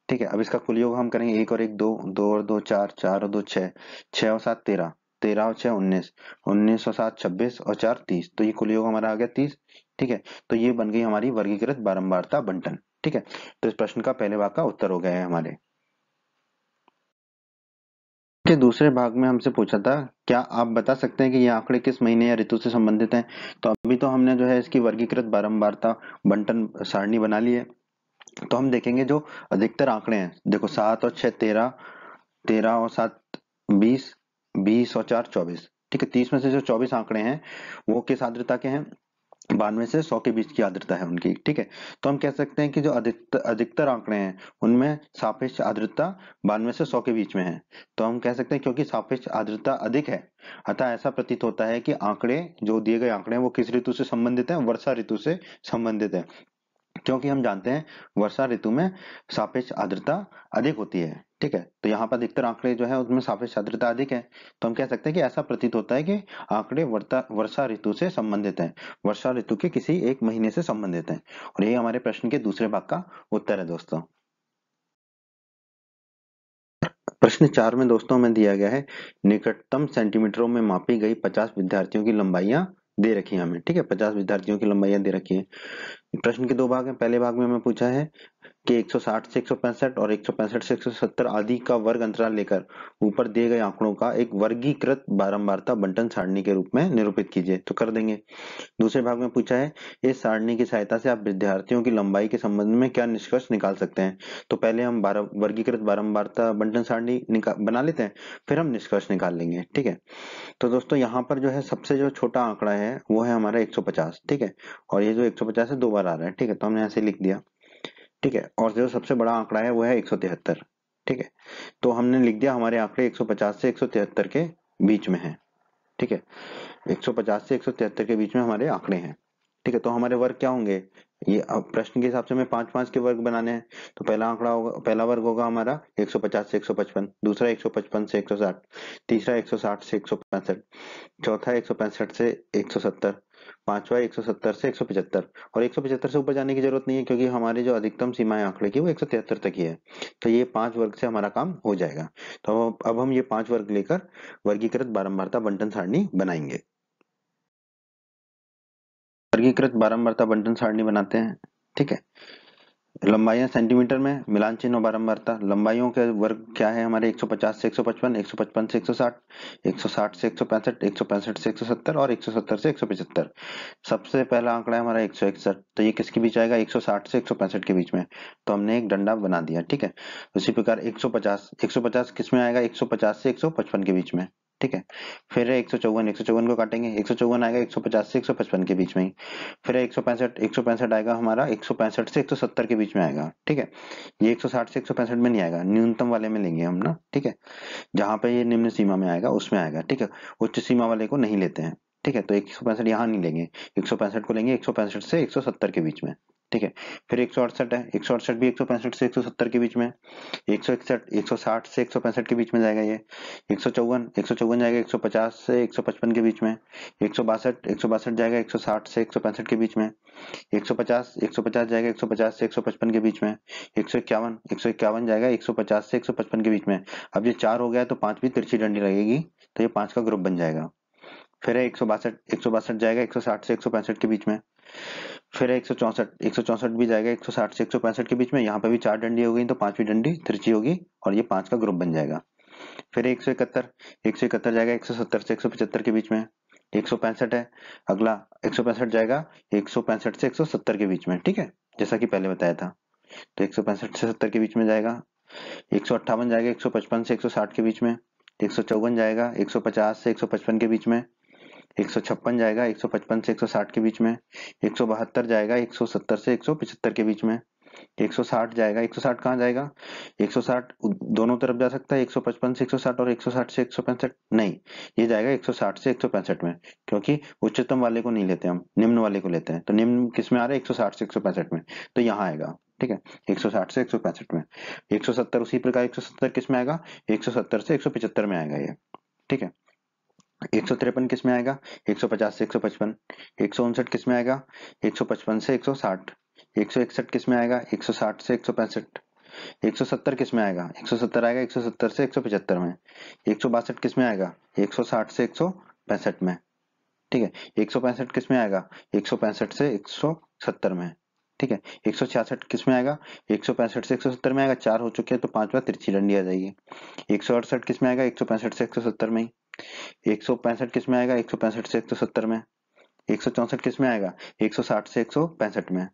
A: ठीक है, अब इसका कुल योग हम करेंगे, 1 और 1 2, 2 और 2 4, 4 और 2 6, 6 और 7 13, 13 और 6 19, 19 और 7 26 और 4 30, तो ये कुल योग हमारा आ गया 30। ठीक है, तो ये बन गई हमारी वर्गीकृत बारंबारता बंटन। ठीक है, तो इस प्रश्न का पहले भाग का उत्तर हो गया है हमारे। के दूसरे भाग में हमसे पूछा था, क्या आप बता सकते हैं कि ये आंकड़े किस महीने या ऋतु से संबंधित हैं। तो अभी तो हमने जो है इसकी वर्गीकृत बारंबारता बंटन सारणी बना ली है। तो हम देखेंगे जो अधिकतर आंकड़े हैं, देखो 7 और 6 13, 13 और 7 20, 20 और 4 24। ठीक है, 30 में से जो 24 आंकड़े हैं वो किस आर्द्रता के हैं, 92 से 100 के बीच की आर्द्रता है उनकी। ठीक है, तो हम कह सकते हैं कि जो अधिकतर अधिकतर आंकड़े हैं उनमें सापेक्ष आर्द्रता 92 से 100 के बीच में है। तो हम कह सकते हैं क्योंकि सापेक्ष आर्द्रता अधिक है, अतः ऐसा प्रतीत होता है कि आंकड़े, जो दिए गए आंकड़े हैं वो किस ऋतु से संबंधित है, वर्षा ऋतु से संबंधित है। क्योंकि हम जानते हैं वर्षा ऋतु में सापेक्ष आर्द्रता अधिक होती है। ठीक है, तो यहाँ पर अधिकतर आंकड़े जो है उसमें सापेक्ष आर्द्रता अधिक है, तो हम कह सकते हैं कि ऐसा प्रतीत होता है कि आंकड़े वर्षा ऋतु से संबंधित हैं, वर्षा ऋतु के किसी एक महीने से संबंधित हैं। और यही हमारे प्रश्न के दूसरे भाग का उत्तर है दोस्तों। प्रश्न 4 में दोस्तों हमें दिया गया है, निकटतम सेंटीमीटरों में मापी गई 50 विद्यार्थियों की लंबाइयां दे रखी है हमें। ठीक है, 50 विद्यार्थियों की लंबाइयां दे रखी है। प्रश्न के 2 भाग हैं। पहले भाग में हमें पूछा है कि 160 से 165 और 165 से 170 आदि का वर्ग अंतराल लेकर ऊपर दिए गए आंकड़ों का एक वर्गीकृत बारंबारता बंटन सारणी के रूप में निरूपित कीजिए। तो कर देंगे। दूसरे भाग में पूछा है, इस सारणी की सहायता से आप विद्यार्थियों की लंबाई के संबंध में क्या निष्कर्ष निकाल सकते हैं। तो पहले हम वर्गीकृत बारंबारता बंटन सारणी बना लेते हैं, फिर हम निष्कर्ष निकाल लेंगे। ठीक है, तो दोस्तों यहाँ पर जो है सबसे जो छोटा आंकड़ा है वो है हमारा 150। ठीक है, और ये जो 150 है 2 बार आ रहा है। ठीक है, तो हमने ऐसे लिख दिया। ठीक है, और जो सबसे बड़ा आंकड़ा है वो है 173। ठीक है, तो हमने लिख दिया हमारे आंकड़े 150 से 173 के बीच में है। ठीक है, 150 से 173 के बीच में हमारे आंकड़े हैं। ठीक है, तो हमारे वर्ग क्या होंगे, ये अब प्रश्न के हिसाब से हमें 5-5 के वर्ग बनाने हैं। तो पहला आंकड़ा होगा, पहला वर्ग होगा हमारा 150 से 155, दूसरा 155 से 160, तीसरा 160 से 165, चौथा 165 से 170, पांचवा 170 से 175, और 175 से ऊपर जाने की जरूरत नहीं है क्योंकि हमारी जो अधिकतम सीमा है आंकड़े की वो 173 तक ही है। तो ये 5 वर्ग से हमारा काम हो जाएगा। तो अब हम ये 5 वर्ग लेकर वर्गीकृत बारंबारता बंटन सारणी बनाएंगे। वर्गीकृत बारंबारता बंटन सारणी बनाते हैं। ठीक है, लंबाइयां सेंटीमीटर में, मिलान चिन्ह और बारंबारता। लंबाइयों के वर्ग क्या है हमारे? 150 से 155, 155 से 160, 160 से 165, 165 से 170 और 170 से 175। सबसे पहला आंकड़ा है हमारा 161, तो ये किसके बीच आएगा? 160 से 165 के बीच में। तो हमने एक डंडा बना दिया। ठीक है, उसी प्रकार 150, 150 किस में आएगा? 150 से 155 के बीच में। ठीक है, फिर है 154, 154 को काटेंगे, 154 आएगा 150 से 155 के बीच में ही। फिर है 165, 165 आएगा हमारा 165 से 170 के बीच में आएगा। ठीक है, ये 160 से 165 में नहीं आएगा, न्यूनतम वाले में लेंगे हम ना। ठीक है, जहां पे ये निम्न सीमा में आएगा उसमें आएगा। ठीक है, उच्च सीमा वाले को नहीं लेते हैं। ठीक है, तो 165 यहाँ नहीं लेंगे, 165 को लेंगे 165 से 170 के बीच में। ठीक है, फिर 168 है, 168 भी 165 से 170 के बीच में। 161 160 से 165 के बीच में जाएगा ये। 154 154 जाएगा 150 से 155 के बीच में। 162 162 जाएगा 160 से 165 के बीच में। 150 150 जाएगा 150 से 155 के बीच में। 151 151 जाएगा 150 से 155 के बीच में। अब ये 4 हो गया तो 5 भी तिरछी डंडी लगेगी, तो ये 5 का ग्रुप बन जाएगा। फिर है 162 जाएगा 160 से 165 के बीच में। फिर है 164 भी जाएगा 160 से 165 के बीच में। यहाँ पे भी 4 डंडी हो गई तो 5वीं डंडी तिरछी होगी और ये 5 का ग्रुप बन जाएगा। फिर 171 जाएगा 170 से 175 के बीच में। 165 है अगला, 165 जाएगा 165 से 170 के बीच में। ठीक है, जैसा कि पहले बताया था, तो 165 से 70 के बीच में जाएगा। 158 जाएगा 155 से 160 के बीच में। 154 जाएगा 150 से 155 के बीच में। 156 जाएगा 155 से 160 के बीच में। 172 जाएगा 170 से 175 के बीच में। 160 जाएगा, 160 कहाँ जाएगा? 160 दोनों तरफ जा सकता है, 155 से 160 और 160 से 165 नहीं, ये जाएगा 160 से 165 में, क्योंकि उच्चतम वाले को नहीं लेते हम, निम्न वाले को लेते हैं। तो निम्न किस में आ रहा है? 160 से 165 में, तो यहाँ आएगा। ठीक है, 160 से 165 में। 170 उसी प्रकार 170 किस में आएगा? 170 से 175 में आएगा ये। ठीक है, 153 किस में आएगा? 150 से 155। 159 किस में आएगा? 155 से 160। 161 किस में आएगा? 160 से 165। 170 किस में आएगा? 170 आएगा 170 से 175 में। 162 किस में आएगा? 160 से 165 में। ठीक है, 165 किस में आएगा? 165 से 170 में। ठीक है, 166 किस में आएगा? 165 से 170 में आएगा, 4 हो चुके हैं तो 5 बार तिरछी डंडी आ जाएगी। 168 किस में आएगा? 165 से 170 में ही। 165 किस में आएगा? 165 से 170 में। 164 किस में आएगा? 160 से 165 में।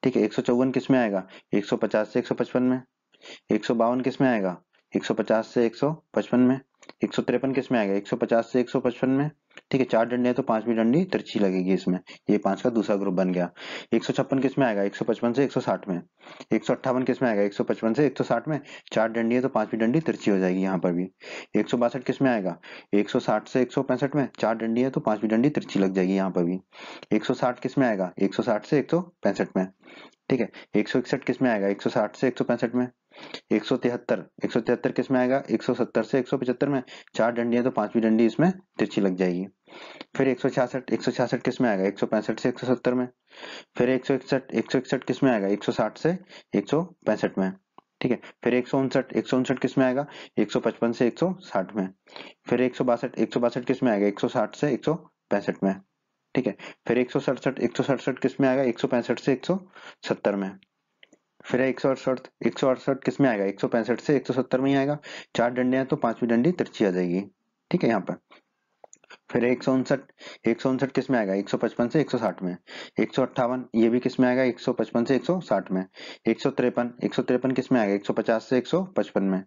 A: ठीक है, 154 किस में आएगा? 150 से 155 में। 152 किस में आएगा? 150 से 155 में। 153 किस में आएगा? 150 से 155 में। ठीक है, 4 डंडे हैं तो 5वीं डंडी तिरछी लगेगी इसमें, ये 5 का दूसरा ग्रुप बन गया। 156 किस में आएगा? 155 से 160 में। 158 किस में आएगा? 155 से 160 में, 4 डंडी है तो 5वीं डंडी तिरछी हो जाएगी यहाँ पर भी। 162 किस में आएगा? 160 से 165 में, 4 डंडी है तो 5वीं डंडी तिरछी लग जाएगी यहाँ पर भी। 160 किस में आएगा? 160 से 165 में। ठीक है, 161 किस में आएगा? 160 से 165 में। 173 किस में आएगा? 170 से 175 में, 4 डंडी है तो 5वीं डंडी इसमें तिरछी लग जाएगी। फिर 166 किस में आएगा? 165 से 170 में। फिर 161 किस में आएगा? 160 से 165 में। ठीक है, फिर 159 किस में आएगा? 155 से 160 में। फिर 162 किस में आएगा? 160 से 165 में। ठीक है, फिर 167 किस में आएगा? 165 से 170 में। फिर है 168 किस में आएगा? 165 से 170 में ही आएगा, 4 डंडे हैं तो 5वीं डंडी तिरछी आ जाएगी। ठीक है, यहाँ पर फिर 159 किस में आएगा? 155 से 160 में। 158 ये भी किस में आएगा? 155 से 160 में। 153 किस में आएगा? 150 से 155 में।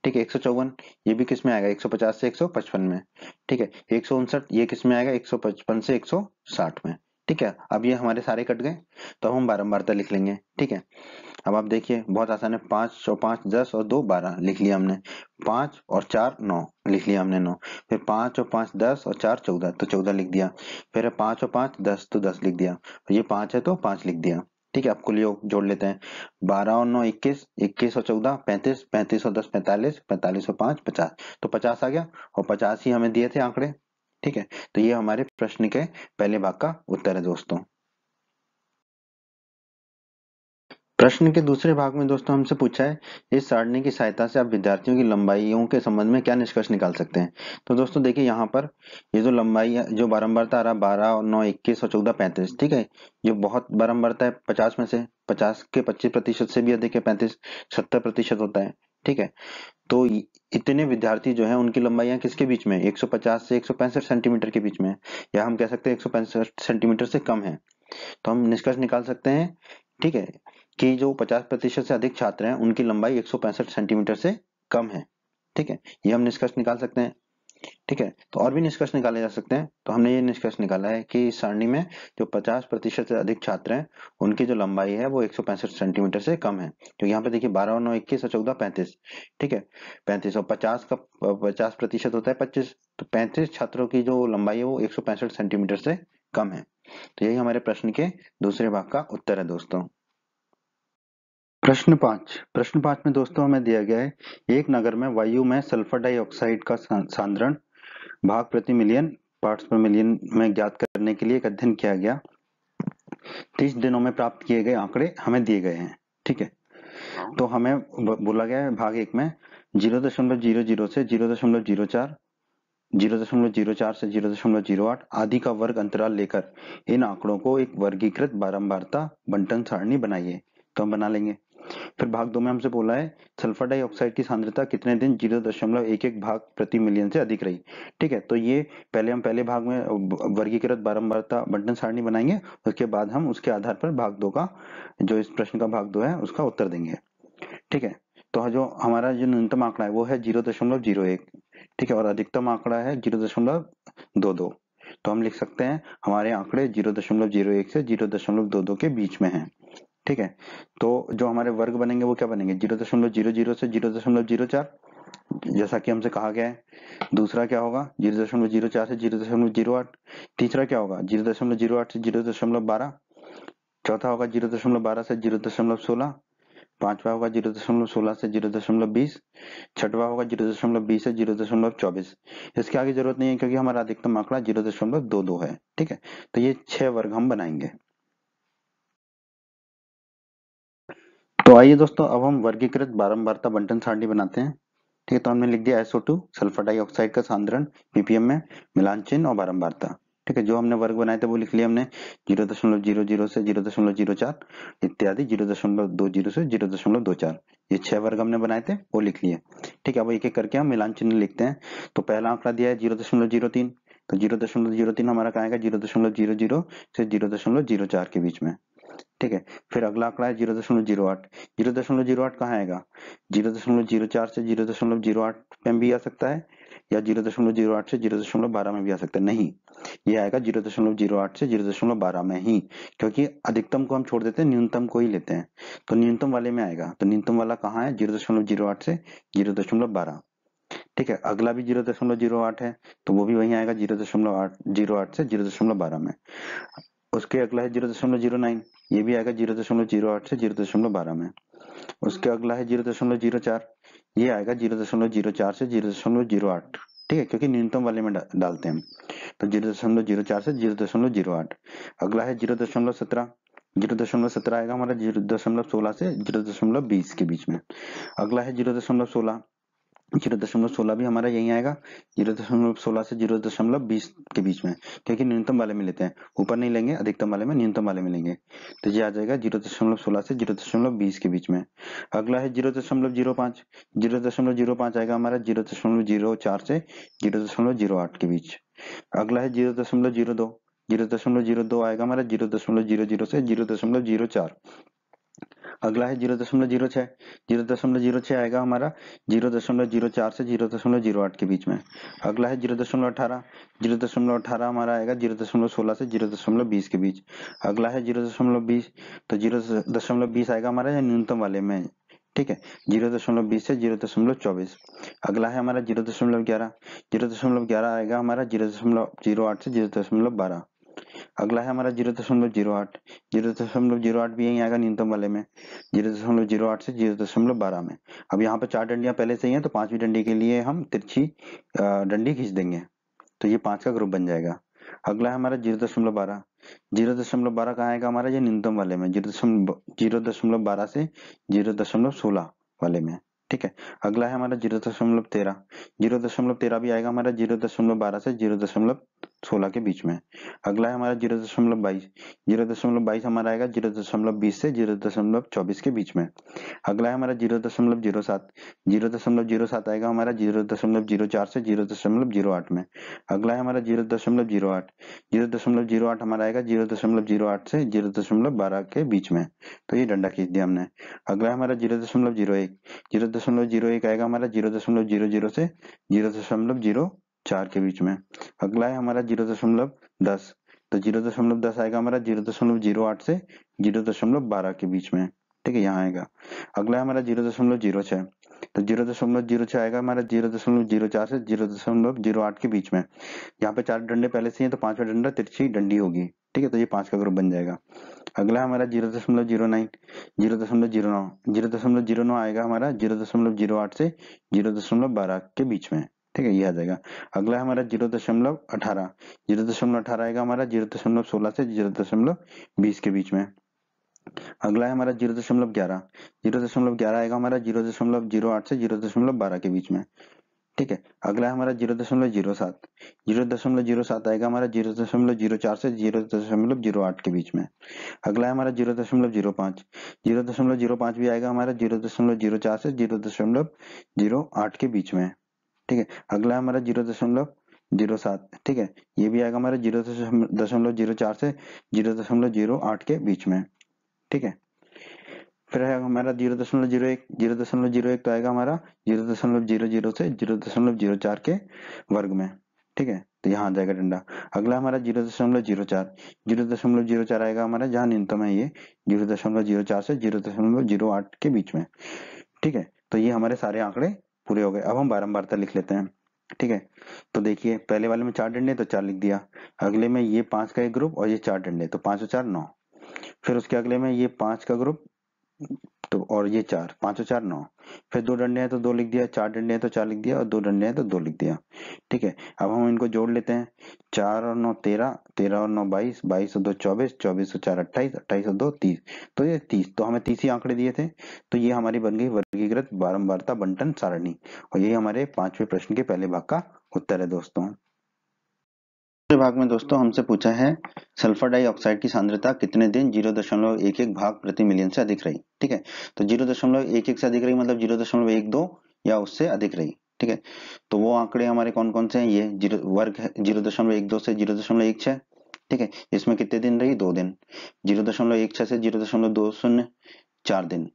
A: ठीक है, 154 ये भी किस में आएगा? 150 से 155 में। ठीक है, 159 ये किस में आएगा? 155 से 160 में। ठीक है, अब ये हमारे सारे कट गए, तो हम बारंबारता लिख लेंगे। ठीक है, अब आप देखिए बहुत आसान है, 5 और 5 10 और 2 12 लिख लिया हमने। 5 और 4 9 लिख लिया हमने 9। फिर 5 और 5 10 और 4 14 तो 14 लिख दिया। फिर 5 और 5 10 तो 10 लिख दिया। ये 5 है तो 5 लिख दिया। ठीक है, अब कुल योग जोड़ लेते हैं। 12 और 9 21, 21 और 14 35, 35 और 10 45, 45 और 5 50, तो 50 आ गया। और 50 ही हमें दिए थे आंकड़े। ठीक है, तो ये हमारे प्रश्न के पहले भाग का उत्तर है दोस्तों। प्रश्न के दूसरे भाग में दोस्तों हमसे पूछा है, इस सारणी की सहायता से आप विद्यार्थियों की लंबाइयों के संबंध में क्या निष्कर्ष निकाल सकते हैं। तो दोस्तों देखिए यहाँ पर ये जो लंबाई है, जो बारंबारता आ रहा है 12 और 9 21 और 14 35, ठीक है, ये बहुत बारंबारता है 50 में से, 50 के 25% से भी अधिक है, 35 70% होता है, ठीक है। तो इतने विद्यार्थी जो है उनकी लंबाइयां किसके बीच में, 150 से 165 सेंटीमीटर के बीच में है, या हम कह सकते हैं 165 सेंटीमीटर से कम है। तो हम निष्कर्ष निकाल सकते हैं, ठीक है, कि जो 50% से अधिक छात्र हैं उनकी लंबाई 165 सेंटीमीटर से कम है, ठीक है, ये हम निष्कर्ष निकाल सकते हैं, ठीक है। तो और भी निष्कर्ष निकाले जा सकते हैं, तो हमने ये निष्कर्ष निकाला है कि इस सारणी में जो 50% से अधिक छात्र हैं उनकी जो लंबाई है वो 165 सेंटीमीटर से कम है। तो यहाँ पे देखिए 12 और 9 21 और 14 35, ठीक है, 35 और 50 का 50% होता है 25, तो 35 छात्रों की जो लंबाई है वो 165 सेंटीमीटर से कम है। तो यही हमारे प्रश्न के दूसरे भाग का उत्तर है दोस्तों। प्रश्न 5 में दोस्तों हमें दिया गया है, एक नगर में वायु में सल्फर डाइऑक्साइड का सांद्रण भाग प्रति मिलियन पार्ट्स पर मिलियन में ज्ञात करने के लिए एक अध्ययन किया गया। 30 दिनों में प्राप्त किए गए आंकड़े हमें दिए गए हैं, ठीक है। तो हमें बोला गया है भाग 1 में 0.00 से 0.04, 0.04 से 0.08 आदि का वर्ग अंतराल लेकर इन आंकड़ों को एक वर्गीकृत बारंबारता बंटन सारणी बनाइए। तो हम बना लेंगे। फिर भाग 2 में हमसे बोला है सल्फर डाइऑक्साइड की सांद्रता कितने दिन 0.11 भाग प्रति मिलियन से अधिक रही, ठीक है। तो ये पहले हम पहले भाग में वर्गीकृत बारंबारता बंटन सारणी बनाएंगे, उसके बाद हम उसके आधार पर भाग 2 का, जो इस प्रश्न का भाग 2 है उसका उत्तर देंगे, ठीक है। तो जो हमारा जो न्यूनतम आंकड़ा है वो है 0.01, ठीक है, और अधिकतम आंकड़ा है 0.22। तो हम लिख सकते हैं हमारे आंकड़े 0.01 से 0.22 के बीच में हैं, ठीक है। तो जो हमारे वर्ग बनेंगे वो क्या बनेंगे, 0.00 से 0.04, जैसा कि हमसे कहा गया है। दूसरा क्या होगा 0.04 से 0.08, तीसरा क्या होगा 0.08 से 0.12, चौथा होगा 0.12 से 0.16, पांचवा होगा 0.16 से 0.20, छठवा होगा 0.20 से 0.24। इसके आगे जरूरत नहीं है क्योंकि हमारा अधिकतम आंकड़ा 0.22 है, ठीक है। तो ये 6 वर्ग हम बनाएंगे। तो आइए दोस्तों अब हम वर्गीकृत बारंबारता बंटन सारणी बनाते हैं, ठीक है। तो हमने लिख दिया SO2 सल्फर डाइऑक्साइड का सांद्रण ppm में, मिलान चिन्ह और बारंबारता, ठीक है। जो हमने वर्ग बनाए थे वो लिख लिया हमने 0.00 से 0.04 इत्यादि 0.20 से 0.24, ये 6 वर्ग हमने बनाए थे वो लिख लिए, ठीक है। अब एक एक करके हम मिलान चिन्ह लिखते हैं। तो पहला आंकड़ा दिया है 0.03, तो 0.03 हमारा कहाँ आएगा 0.00 से 0.04 के बीच में, ठीक है। फिर अगला आंकड़ा है 0.08, 0.08 कहाँ आएगा 0.04 से 0.08 में भी आ सकता है, या 0.08 से 0.12 में भी आ सकता है। नहीं, ये आएगा 0.08 से 0.12 में ही, क्योंकि अधिकतम को हम छोड़ देते हैं, न्यूनतम को ही लेते हैं, तो न्यूनतम वाले में आएगा। तो न्यूनतम वाला कहाँ है 0.08 से 0.12, ठीक है। अगला भी 0.08 है, तो वो भी वही आएगा 0.08 से 0.12 में। उसके अगला है 0.09, ये भी आएगा 0.08 से 0.12 में। उसके अगला है 0.04, ये आएगा 0.04 से 0.08, ठीक है, क्योंकि न्यूनतम वाले में डालते हैं हम। तो 0.04 से 0.08। अगला है 0.17, 0.17 आएगा हमारा 0.16 से 0.20 के बीच में। अगला है 0.16, 0.16 भी हमारा यही आएगा 0.16 से 0.20 के बीच में, क्योंकि न्यूनतम वाले में लेते हैं, ऊपर नहीं लेंगे, अधिकतम वाले में न्यूनतम वाले में लेंगे। तो ये आ जाएगा 0.16 से 0.20 के बीच में। अगला है 0.05, 0.05 आएगा हमारा 0.04 से 0.08 के बीच। अगला है 0.02, 0.02 आएगा हमारा 0.00 से 0.04। अगला है 0.06, 0.06 आएगा हमारा 0.04 से 0.08 के बीच में। अगला है 0.18, 0.18 हमारा आएगा 0.16 से 0.20 के बीच। अगला है 0.20, तो 0.20 आएगा हमारा या न्यूनतम वाले में, ठीक है, 0.20 से 0.24। अगला है हमारा 0.11, 0.11 आएगा हमारा 0.08 से 0.12। अगला है हमारा 0.08, 0.08 भी यही आएगा न्यूनतम वाले में, 0.08 से 0.12 में। अब यहाँ पे 4 डंडियां पहले से ही हैं, तो 5वीं डंडी के लिए हम तिरछी डंडी खींच देंगे, तो ये 5 का ग्रुप बन जाएगा। अगला है हमारा 0.12। 0.12 कहाँ आएगा हमारा, ये न्यूनतम वाले में, 0.12 से 0.16 वाले में। ठीक है। अगला है हमारा 0.13। 0.13 भी आएगा हमारा 0.12 से 0.16 के बीच में। अगला है हमारा 0.22। 0.22 हमारा आएगा 0.20 से 0.24 के बीच में। अगला है हमारा 0.07। 0.07 आएगा हमारा 0.04 से 0.08 में। अगला है हमारा 0.08। 0.08 हमारा आएगा 0.08 से 0.12 के बीच में। तो ये डंडा खींच दिया हमने। अगला है हमारा 0.01। 0.01 आएगा हमारा 0.00 से 0.04 के बीच में। अगला है हमारा 0.10। तो 0.10 आएगा हमारा 0.08 से 0.12 के बीच में। ठीक है, यहाँ आएगा। अगला है हमारा 0.06। तो 0.06 आएगा हमारा 0.04 से 0.08 के बीच में। यहाँ पे 4 डंडे पहले से हैं तो 5वां डंडा तिरछी डंडी होगी। ठीक है, तो ये 5 का ग्रुप बन जाएगा। अगला हमारा 0.09। 0.09 आएगा हमारा 0.08 से 0.12 के बीच में। ठीक है, ये आ जाएगा। अगला है हमारा 0.18। 0.18 आएगा हमारा 0.16 से 0.20 के बीच में। अगला है हमारा 0.11। 0.11 आएगा हमारा 0.08 से 0.12 के बीच में। ठीक है। अगला है हमारा 0.07। 0.07 आएगा हमारा 0.04 से 0.08 के बीच में। अगला है हमारा 0.05। 0.05 भी आएगा हमारा 0.04 से 0.08 के बीच में। ठीक है। अगला है हमारा 0.07। ठीक है, ये भी आएगा हमारा 0.04 से 0.08 के बीच में। ठीक है। फिर है हमारा 0.01। 0.01 तो आएगा हमारा 0.00 से 0.04 के वर्ग में। ठीक है, तो यहाँ आ जाएगा डंडा। अगला हमारा 0.04। 0.04 आएगा हमारा, जहाँ न्यूनतम है ये 0.04 से 0.08 के बीच में। ठीक है, तो ये हमारे सारे आंकड़े पूरे हो गए। अब हम बारंबारता लिख लेते हैं। ठीक है, तो देखिए पहले वाले में 4 डंडे तो 4 लिख दिया। अगले में ये 5 का एक ग्रुप और ये 4 डंडे, तो 5 और 4 9। फिर उसके अगले में ये 5 का ग्रुप तो और ये 4, 5 और 4 9। फिर 2 डंडे हैं तो 2 लिख दिया, 4 डंडे हैं तो 4 लिख दिया और 2 डंडे हैं तो 2 लिख दिया। ठीक है, अब हम इनको जोड़ लेते हैं। 4 और 9 13, 13 और 9 22, 22 और 2 24, 24 और 4 28, 28 और 2 30। तो ये 30, तो हमें 30 ही आंकड़े दिए थे। तो ये हमारी बन गई वर्गीकृत बारंबारता बंटन सारणी, और ये हमारे 5वें प्रश्न के पहले भाग का उत्तर है दोस्तों। दूसरे भाग में दोस्तों हमसे पूछा है सल्फर डाइऑक्साइड की सांद्रता कितने दिन 0.11 भाग प्रति मिलियन से अधिक रही। ठीक है, तो 0.11 से अधिक रही मतलब 0.12 या उससे अधिक रही। ठीक है, तो वो आंकड़े हमारे कौन कौन से हैं, ये वर्ग है 0.12 से 0.16। ठीक है, इसमें कितने दिन रही, 2 दिन। 0.16 से 0.20 4 दिन।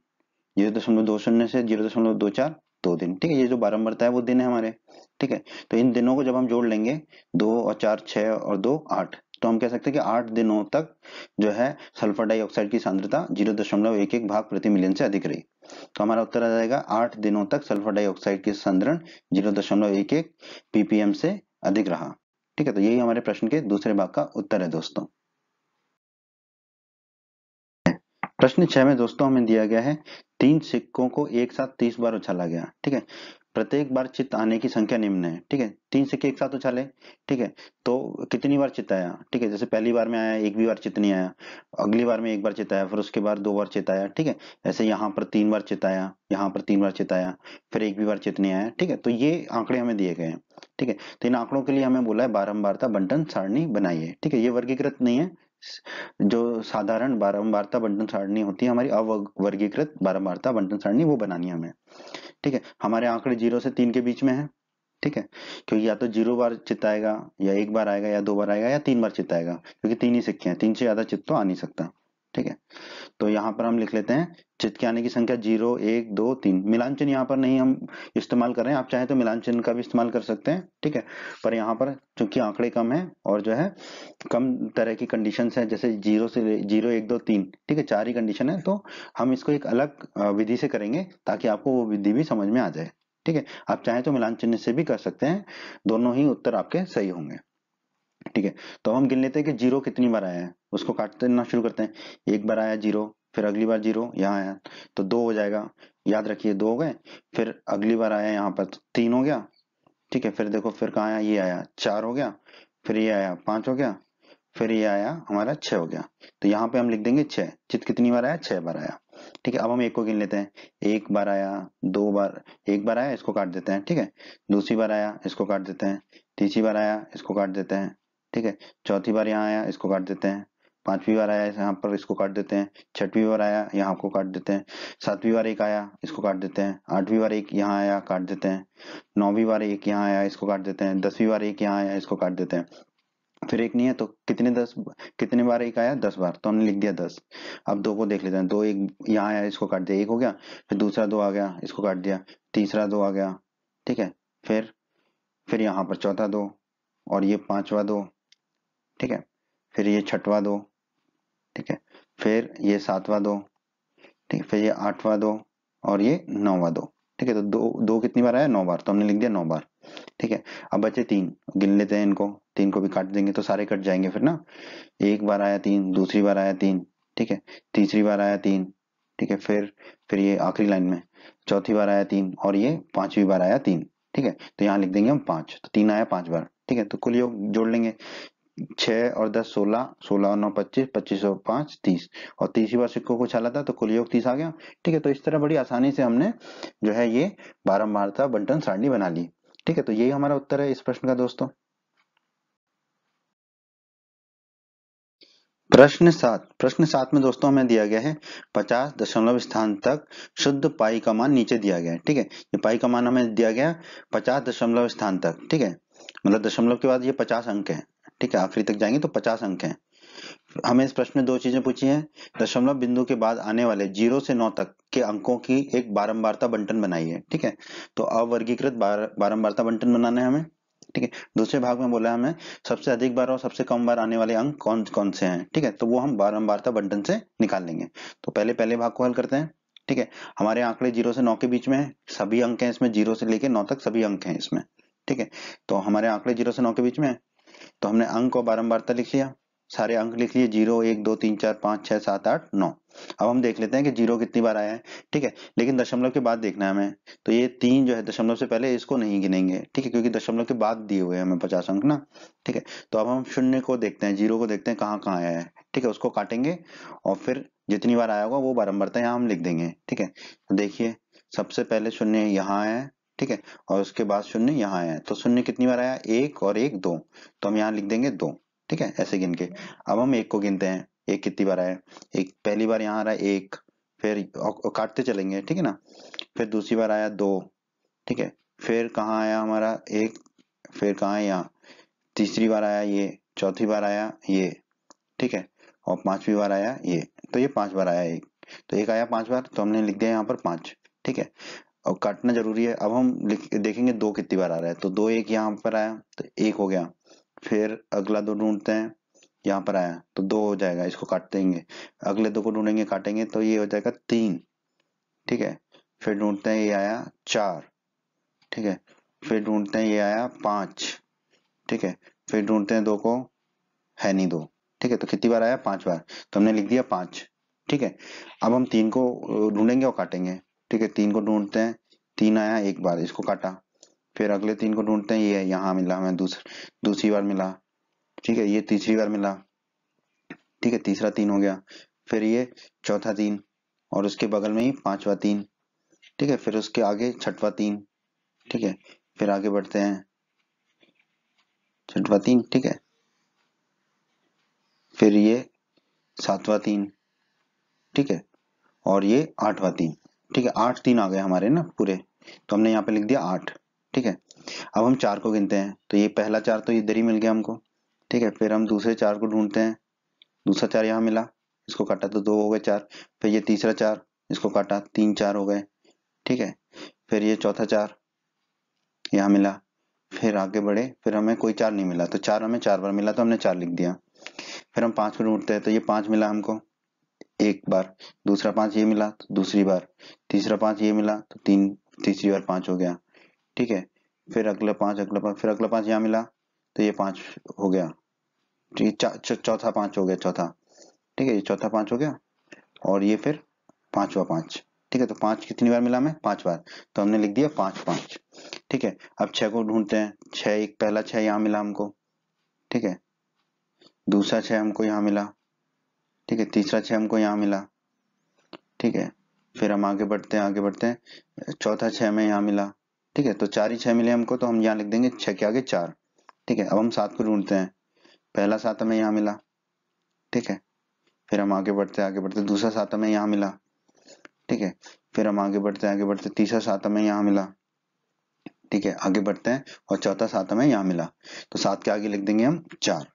A: 0.20 से 0.24 2 दिन। ठीक है, ये जो बारंबारता है वो दिन है हमारे। ठीक है, तो इन दिनों को जब हम जोड़ लेंगे 2 और 4 6 और 2 8, तो हम कह सकते हैं कि 8 दिनों तक जो है सल्फर डाइऑक्साइड की सांद्रता 0.11 भाग प्रति मिलियन से अधिक रही। तो हमारा उत्तर आ जाएगा 8 दिनों तक सल्फर डाइऑक्साइड की सांद्रण 0.11 ppm से अधिक रहा। ठीक है, तो यही हमारे प्रश्न के दूसरे भाग का उत्तर है दोस्तों। प्रश्न 6 में दोस्तों हमें दिया गया है 3 सिक्कों को एक साथ 30 बार उछाला गया। ठीक है, प्रत्येक बार चित्त आने की संख्या निम्न है। ठीक है, 3 सिक्के एक साथ उछाले। ठीक है, तो कितनी बार चित्त आया। ठीक है, जैसे पहली बार में आया, एक भी बार चित्त नहीं आया। अगली बार में एक बार चित्त आया, फिर उसके बाद 2 बार चित्त आया। ठीक है, ऐसे यहाँ पर 3 बार चित्त आया, यहाँ पर 3 बार चित्त आया, फिर एक भी बार चित्त नहीं आया। ठीक है, तो ये आंकड़े हमें दिए गए हैं। ठीक है, तो इन आंकड़ों के लिए हमें बोला है बारंबारता बंटन सारणी बनाइए। ठीक है, ये वर्गीकृत नहीं है। जो साधारण बारंबारता बंटन सारणी होती है हमारी, अवर्गीकृत बारंबारता बंटन सारणी, वो बनानी है हमें। ठीक है, हमारे आंकड़े 0 से 3 के बीच में है। ठीक है, क्योंकि या तो 0 बार चित्त आएगा, या 1 बार आएगा, या 2 बार आएगा, या 3 बार चित्त आएगा, क्योंकि 3 ही सिक्के हैं, 3 से ज्यादा चित्त तो आ नहीं सकता। ठीक है, तो यहाँ पर हम लिख लेते हैं चित्त के आने की संख्या 0 1 2 3। मिलान चिन्ह यहाँ पर नहीं हम इस्तेमाल कर रहे हैं, आप चाहे तो मिलान चिन्ह का भी इस्तेमाल कर सकते हैं। ठीक है, पर यहाँ पर चूंकि आंकड़े कम है और जो है कम तरह की कंडीशन है, जैसे 0 1 2 3, ठीक है 4 ही कंडीशन है, तो हम इसको एक अलग विधि से करेंगे ताकि आपको वो विधि भी समझ में आ जाए। ठीक है, आप चाहे तो मिलान चिन्ह से भी कर सकते हैं, दोनों ही उत्तर आपके सही होंगे। ठीक है, तो हम गिन लेते हैं कि 0 कितनी बार आया है, उसको काटते ना शुरू करते हैं। एक बार आया 0, फिर अगली बार 0 यहाँ आया तो 2 हो जाएगा, याद रखिए 2 हो गए। फिर अगली बार आया यहाँ पर तो 3 हो गया। ठीक है, फिर देखो फिर कहाँ आया, ये आया 4 हो गया, फिर ये आया 5 हो गया, फिर ये आया हमारा 6 हो गया। तो यहाँ पे हम लिख देंगे 6। चित कितनी बार आया, 6 बार आया। ठीक है, अब हम एक को गिन लेते हैं। एक बार आया, दो बार, एक बार आया, इसको काट देते हैं। ठीक है, दूसरी बार आया, इसको काट देते हैं। तीसरी बार आया, इसको काट देते हैं। ठीक है, चौथी बार यहाँ आया, इसको काट देते हैं। पांचवी बार आया यहाँ पर, इसको काट देते हैं। छठवीं बार आया, यहाँ को काट देते हैं। सातवीं बार एक आया, इसको काट देते हैं। आठवीं बार एक यहाँ आया, काट देते हैं। नौवीं बार एक यहाँ आया, इसको काट देते हैं। 10वीं बार एक यहाँ आया, इसको काट देते हैं। फिर एक नहीं है तो कितने बार एक आया, 10 बार, तो हमने लिख दिया 10। अब दो को देख लेते हैं। दो एक यहाँ आया, इसको काट दिया, एक हो गया। फिर दूसरा दो आ गया, इसको काट दिया। तीसरा दो आ गया। ठीक है, फिर यहाँ पर चौथा दो, और ये पांचवा दो। ठीक है, फिर ये छठवा दो। ठीक है, फिर ये सातवां दो। ठीक है, फिर ये आठवां दो, और ये नौवां दो। ठीक है, तो दो दो कितनी बार आया, 9 बार, तो हमने लिख दिया 9 बार। ठीक है, अब बचे 3, गिन लेते हैं इनको। 3 को भी काट देंगे तो सारे कट जाएंगे फिर ना। एक बार आया 3, दूसरी बार आया 3। ठीक है, तीसरी बार आया 3। ठीक है, फिर ये आखिरी लाइन में चौथी बार आया 3, और ये पांचवी बार आया 3। ठीक है, तो यहाँ लिख देंगे हम 5, तो 3 आया 5 बार। ठीक है, तो कुल योग जोड़ लेंगे। 6 और 10 16, 16 और 9 25, 25 और 5 30, और तीसरी बार सिक्कों को उछाला था तो कुल योग 30 आ गया। ठीक है, तो इस तरह बड़ी आसानी से हमने जो है ये बारंबारता बंटन सारणी बना ली। ठीक है, तो यही हमारा उत्तर है इस प्रश्न का दोस्तों। प्रश्न 7 में दोस्तों हमें दिया गया है 50 दशमलव स्थान तक शुद्ध पाई का मान नीचे दिया गया है। ठीक है, ये पाई का मान हमें दिया गया 50 दशमलव स्थान तक। ठीक है, मतलब दशमलव के बाद ये 50 अंक है। ठीक है, आखिरी तक जाएंगे तो 50 अंक है। हमें इस प्रश्न में दो चीजें पूछी हैं। दशमलव बिंदु के बाद आने वाले 0 से 9 तक के अंकों की एक बारंबारता बंटन बनाई है। ठीक है, तो अवर्गीकृत बारंबारता बंटन बनाना है हमें। ठीक है, दूसरे भाग में बोला है हमें सबसे अधिक बार और सबसे कम बार आने वाले अंक कौन कौन से हैं। ठीक है, तो वो हम बारंबारता बंटन से निकाल लेंगे। तो पहले भाग को हल करते हैं। ठीक है, हमारे आंकड़े 0 से 9 के बीच में है, सभी अंक हैं इसमें, 0 से लेके 9 तक सभी अंक हैं इसमें। ठीक है, तो हमारे आंकड़े 0 से 9 के बीच में है, तो हमने अंक और बारंबारता लिख लिया। सारे अंक लिख लिए, 0 1 2 3 4 5 6 7 8 9। अब हम देख लेते हैं कि 0 कितनी बार आया है। ठीक है, लेकिन दशमलव के बाद देखना है हमें। तो ये 3 जो है दशमलव से पहले, इसको नहीं गिनेंगे। ठीक है, क्योंकि दशमलव के बाद दिए हुए हैं हमें 50 अंक ना। ठीक है, तो अब हम शून्य को देखते हैं, 0 को देखते हैं कहाँ कहाँ आया है। ठीक है, उसको काटेंगे और फिर जितनी बार आया होगा वो बारंबारता यहाँ हम लिख देंगे। ठीक है, तो देखिए सबसे पहले शून्य यहाँ आया है। ठीक है, और उसके बाद शून्य यहाँ आया है, तो शून्य कितनी बार आया, 1 और 1 2, तो हम यहाँ लिख देंगे 2। ठीक है, ऐसे गिन के अब हम 1 को गिनते हैं, 1 कितनी बार आया, एक पहली बार यहाँ आ रहा है 1, फिर काटते चलेंगे। ठीक है ना, फिर दूसरी बार आया 2। ठीक है, फिर कहाँ आया हमारा 1, फिर कहाँ है यहाँ, तीसरी बार आया ये, चौथी बार आया ये। ठीक है, और पांचवी बार आया ये, तो ये 5 बार आया एक, तो एक आया 5 बार, तो हमने लिख दिया यहाँ पर 5। ठीक है, और काटना जरूरी है। अब हम देखेंगे 2 कितनी बार आ रहा है, तो 2 1 यहाँ पर आया तो 1 हो गया। फिर अगला 2 ढूंढते हैं, यहाँ पर आया तो 2 हो जाएगा, इसको काट देंगे। अगले 2 को ढूंढेंगे, काटेंगे तो ये हो जाएगा 3। ठीक है, फिर ढूंढते हैं, ये आया 4। ठीक है, फिर ढूंढते हैं, ये आया 5। ठीक है, फिर ढूंढते हैं 2 को, है नहीं 2। ठीक है, तो कितनी बार आया, 5 बार, तो हमने लिख दिया 5। ठीक है, अब हम 3 को ढूंढेंगे और काटेंगे। ठीक है, 3 को ढूंढते हैं, 3 आया एक बार, इसको काटा। फिर अगले 3 को ढूंढते हैं, ये यहाँ मिला हमें, दूसरी बार मिला। ठीक है, ये तीसरी बार मिला। ठीक है, तीसरा 3 हो गया। फिर ये चौथा 3, और उसके बगल में ही पांचवा 3। ठीक है, फिर उसके आगे छठवा 3। ठीक है, फिर आगे बढ़ते हैं, छठवा 3। ठीक है, फिर ये सातवां 3। ठीक है, और ये आठवां 3। ठीक है, 8 3 आ गए हमारे ना पूरे, तो हमने यहाँ पे लिख दिया 8। ठीक है, अब हम 4 को गिनते हैं, तो ये पहला 4 तो इधर ही मिल गया हमको। ठीक है, फिर हम दूसरे 4 को ढूंढते हैं, दूसरा 4 यहाँ मिला, इसको काटा तो 2 हो गए 4। फिर ये तीसरा 4, इसको काटा, 3 4 हो गए। ठीक है, फिर ये चौथा 4 यहाँ मिला। फिर आगे बढ़े, फिर हमें कोई 4 नहीं मिला, तो 4 हमें 4 बार मिला, तो हमने 4 लिख दिया। फिर हम 5 को ढूंढते हैं, तो ये 5 मिला हमको एक बार, दूसरा 5 ये मिला तो दूसरी बार, तीसरा 5 ये मिला तो तीसरी बार 5 हो गया। ठीक है, फिर अगला 5, फिर अगला 5 यहाँ मिला, तो ये 5 हो गया। ठीक है, चौथा 5 हो गया, चौथा। ठीक है, ये चौथा 5 हो गया, और ये फिर पांचवा 5। ठीक है, तो 5 कितनी बार मिला हमें? 5 बार, तो हमने लिख दिया 5 5। ठीक है, अब 6 को ढूंढते हैं। 6 एक पहला 6 यहाँ मिला हमको, ठीक है, दूसरा 6 हमको यहाँ मिला, ठीक है, तीसरा 6 हमको यहाँ मिला, ठीक है, फिर हम आगे बढ़ते हैं आगे बढ़ते हैं, चौथा 6 हमें यहाँ मिला, ठीक है, तो 4 ही 6 मिले हमको, तो हम यहाँ लिख देंगे 6 के आगे 4। ठीक है, अब हम 7 को ढूंढते हैं। पहला 7 हमें यहाँ मिला, ठीक है, फिर हम आगे बढ़ते दूसरा 7 हमें यहाँ मिला, ठीक है, फिर हम आगे बढ़ते तीसरा 7 हमें यहाँ मिला, ठीक है, आगे बढ़ते हैं और चौथा 7 हमें यहाँ मिला, तो 7 के आगे लिख देंगे हम 4।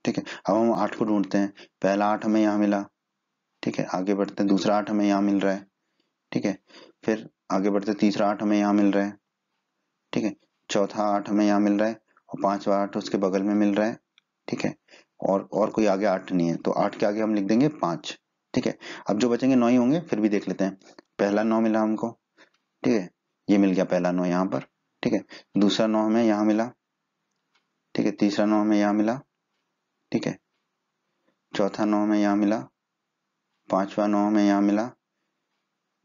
A: ठीक है, अब हम 8 को ढूंढते हैं। पहला 8 हमें यहाँ मिला, ठीक है, आगे बढ़ते हैं दूसरा 8 हमें यहाँ मिल रहा है, ठीक है, फिर आगे बढ़ते तीसरा 8 हमें यहाँ मिल रहा है, ठीक है, चौथा 8 हमें यहाँ मिल रहा है और पांचवा 8 उसके बगल में मिल रहा है, ठीक है, और कोई आगे 8 नहीं है, तो 8 के आगे हम लिख देंगे 5। ठीक है, अब जो बचेंगे 9 ही होंगे, फिर भी देख लेते हैं। पहला 9 मिला हमको, ठीक है, ये मिल गया पहला 9 यहाँ पर, ठीक है, दूसरा 9 हमें यहाँ मिला, ठीक है, तीसरा 9 हमें यहाँ मिला, ठीक है, चौथा 9 हमें यहाँ मिला, पांचवा 9 हमें यहाँ मिला,